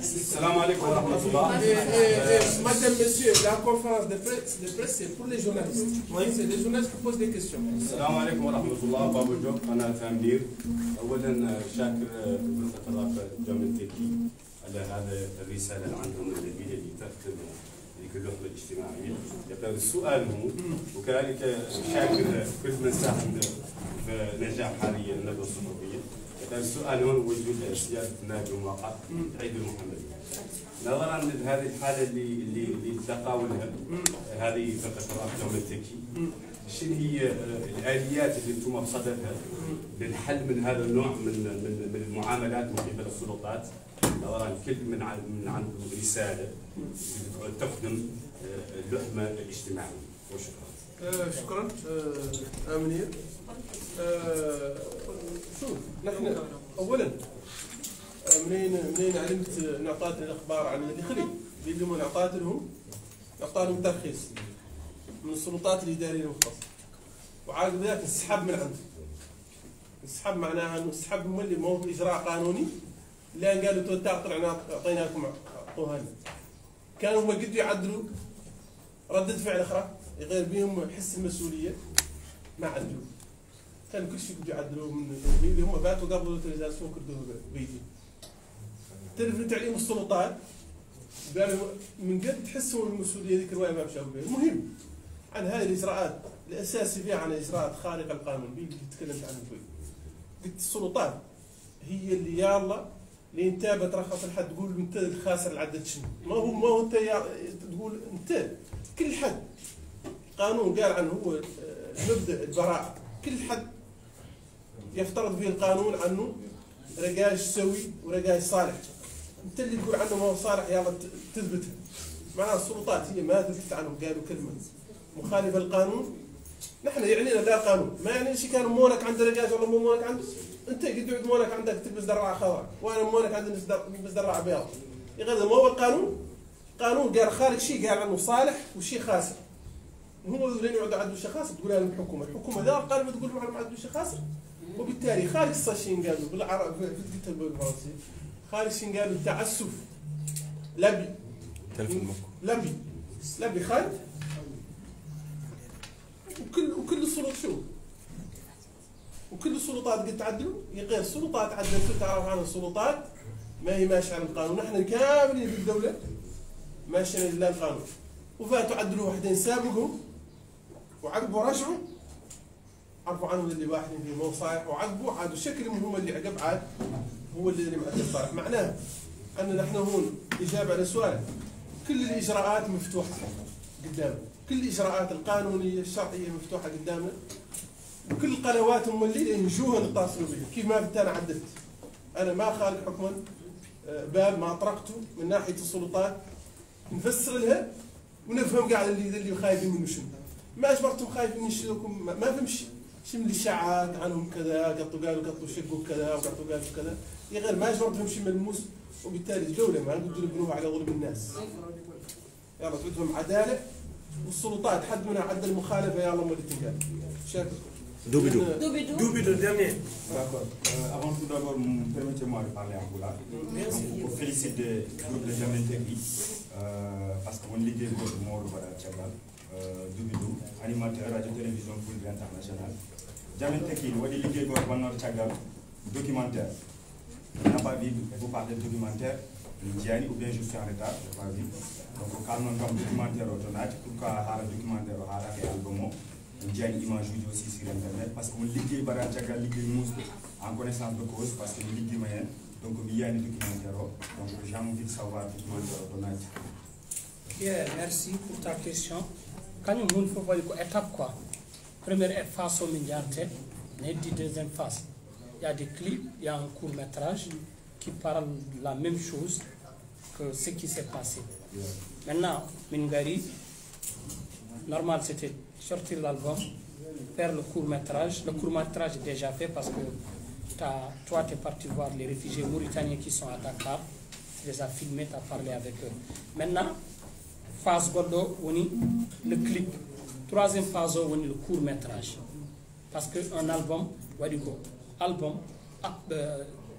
السلام عليكم ورحمة الله. Madame, Monsieur, la conférence de presse c'est pour les journalistes. Oui, c'est les journalistes qui posent des questions. السلام عليكم ورحمة الله. بابو جوب قناة فامدير. أولا شاكر غرفة الرابطة جامنتكي على هذا الرسالة اللي عندهم الجميلة اللي تخدم لكل الوحدة الاجتماعية. يبقى السؤال هو وكذلك شاكر كل من ساهم في نجاح حاليا الندوة الصحفية. يبقى السؤال هون وجود سيادة نائب الموقع عيد المحمدي. نظرا لهذه الحالة اللي تقاولها هذه فرقة الرابطة جامنتكي. شنو هي الآليات اللي انتم بصددها للحل من هذا النوع من المعاملات من قبل السلطات نظرا كل من عنده رسالة تخدم اللحمة الاجتماعية وشكرا. شكرا منير. شوف نحن اولا منين علمت نعطاتني الاخبار عن اللي خلي اللي نعطات لهم ترخيص من السلطات الاداريه المختصه وعاقب ذاك انسحب من عنده. انسحب معناها انه انسحب مولي ما هو اجراء قانوني لان قالوا تو طلعنا اعطيناكم اعطوها لنا. كانوا هم قدوا يعدلوا ردة فعل اخرى يغير بهم حس المسؤوليه ما عدلوا. كانوا كل شيء قدوا يعدلوه من اللي هم باتوا قبل الاوتوريزاسيون كردوه بيدي. تلف تعليم السلطات قالوا من قد تحسوا المسؤوليه ذيك الروايه ما مشاو بها. المهم عن هذه الاجراءات الاساسي فيها عن اجراءات خارقه للقانون اللي تكلمت عنه شوي. قلت السلطات هي اللي يلا اللي انت بترخص لحد تقول انت الخاسر العدد شنو؟ ما هو انت تقول انت كل حد قانون قال عنه هو مبدا البراءه كل حد يفترض فيه القانون عنه رقاش سوي ورقاش صالح. انت اللي تقول عنه ما هو صالح يلا تثبتها. معناها السلطات هي ما ثبتت عنهم قالوا كلمه مخالفه للقانون. نحن يعنينا لا قانون ما يعني شيء كان مونك عنده رقاش ولا مو مونك عنده. انت قد يعود مونك عندك تلبس درعه خضراء وانا مونك عندي نلبس درعه بيضاء. يغير ما هو القانون. قانون قال خالق شيء قال عنه صالح وشيء خاسر. هو لين يعود عنده شيء خاسر تقول لهم الحكومه ذا قال تقول لهم عنده شيء خاسر. وبالتالي خارج الصاشين قالوا بالعرب في الكتاب الفرنسي خارج الصين قالوا التعسف لبي خارج وكل السلطات شو وكل السلطات قد تعدلوا غير السلطات عدلت تعرف عن السلطات ما هي ماشيه على القانون. نحن كاملين بالدوله ماشيين الا القانون وفاتوا عدلوا وحدين سابقوا وعقبوا رجعوا عرفوا عنهم اللي واحد في مو صالح وعقبوا عادوا شكلهم هم اللي عقب عاد هو اللي معدل صالح. معناه ان نحن هون اجابه على سؤال كل الاجراءات مفتوحه قدامنا، كل الاجراءات القانونيه الشرعيه مفتوحه قدامنا، وكل القنوات هم اللي ينجوها نتصلوا بها. كيف ما كنت انا عدلت، انا ما خالق حكما باب ما اطرقته من ناحيه السلطات نفسر لها ونفهم قاعد اللي خايفين منه شنو. ما اجبرتهم خايفين يشيلوكم ما فهمش شي من الاشاعات عنهم كذا قالوا شقوا كذا قالوا كذا، غير ما اجبرتهم شي ملموس، وبالتالي الدوله ما نقدروا نبنوها على ظلم الناس. يلا بدهم عداله والسلطات حد منها عدل المخالفه يلا ما تنقال. شاكر. Doubidou. Doubidou, dernier. D'accord. Avant tout d'abord, permettez-moi de parler en Goula. Donc, pour féliciter le groupe de Jamel Tekki, parce qu'on ligue le mot de Tchagal, Doubidou, animateur radio-télévision pour l'international. Jamel Tekki, on dit ligue le mot de Tchagal, documentaire. On n'a pas vu vous parler de documentaire, ou bien je suis en retard, je n'ai pas vu. Donc, quand on a un documentaire automatique, pourquoi un documentaire au Hara et Albomo? On dit une image vidéo aussi sur internet parce qu'on ligue Baran Tchagal, ligue Mousse en connaissance de cause parce que nous ligue moyenne. Donc il y a un documentaire. Donc j'ai envie de savoir le documentaire automatique. Pierre, merci pour ta question. Quand nous avons fait une étape, quoi. Première phase au milliard, deuxième phase. Il y a des clips, il y a un court métrage qui parle de la même chose que ce qui s'est passé. Maintenant, Mingari, normal c'était sortir l'album, faire le court métrage. Le court métrage est déjà fait parce que toi tu es parti voir les réfugiés mauritaniens qui sont à Dakar, tu les as filmés, tu as parlé avec eux. Maintenant, phase Gordo, on est le clip. Troisième phase, on est le court métrage. Parce qu'un album,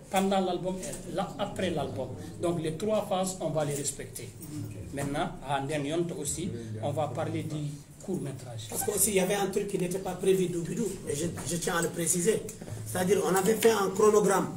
pendant l'album et après l'album. Donc les trois phases, on va les respecter. Maintenant, à Andenion aussi, on va parler du court métrage. Parce qu'il y avait un truc qui n'était pas prévu Doubidou, et je tiens à le préciser. C'est-à-dire on avait fait un chronogramme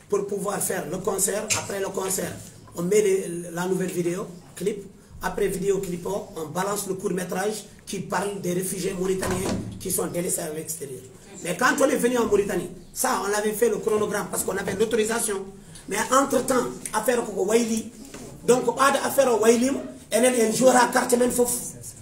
pour pouvoir faire le concert. Après le concert, on met la nouvelle vidéo, clip. Après vidéo clip, on balance le court métrage qui parle des réfugiés mauritaniens qui sont délaissés à l'extérieur. Mais quand on est venu en Mauritanie, ça on avait fait le chronogramme parce qu'on avait l'autorisation. Mais entre-temps, affaire au Waili, donc affaire au Waili, elle est un jour à carte même fouf.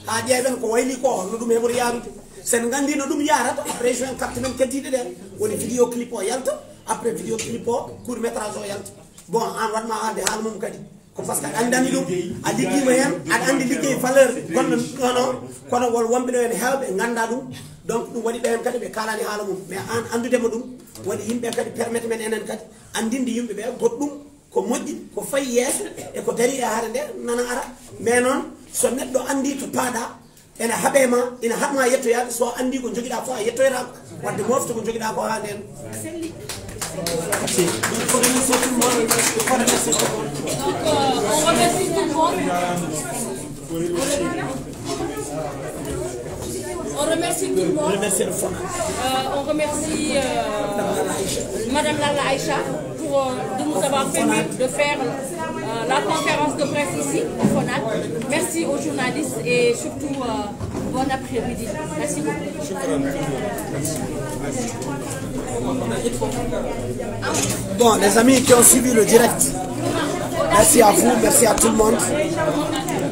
A jeeɓen ko wayli ko no ɗum heɓori yarude sen gandi no ɗum yarata après juin carte men keddiɗe ɗen woni vidéo clip o yalta après vidéo clip o court métrage o yalta bon an watma haalde haala mum kadi ko par ce que aɗa andani ɗum a ligguima hen aɗa andi liggey valeur gonno ɗono kono won wonɓe ɗo hen hewɓe ganda ɗum donc ɗum waɗi ɓen kadi ɓe kalani haala mum mais an andudema ɗum waɗi yimɓe kadi permettre men enen kadi andinde yimɓeɓe goɗɗum ko moƴƴi ko fayi yeeso e ko dari e haare nde nana ara mais noon so neɗɗo andi to paaɗa ene haɓema ina haɓma yettoyade so andi ko joguiɗa fo a yettoyata wadde mofta ko joguiɗa ko ha nden On remercie tout le monde. On remercie Madame Lalla Aïcha pour de nous avoir permis de faire la conférence de presse ici au FONAC. Merci aux journalistes et surtout bon après-midi. Merci beaucoup. Bon, les amis qui ont suivi le direct, merci à vous, merci à tout le monde.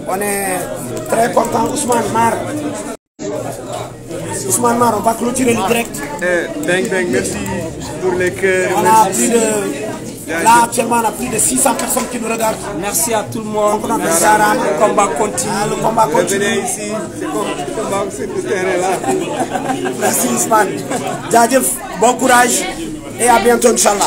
On est très content. Ousmane Mar, on va clôturer le direct. Bang, merci pour les cœurs. On a plus de, là actuellement on a plus de 600 personnes qui nous regardent. Merci à tout le monde. Le combat continue. Le combat continue. Venez ici, c'est comme le combat sur le terrain là. Merci Ousmane. Djadjef, bon courage et à bientôt Inch'Allah.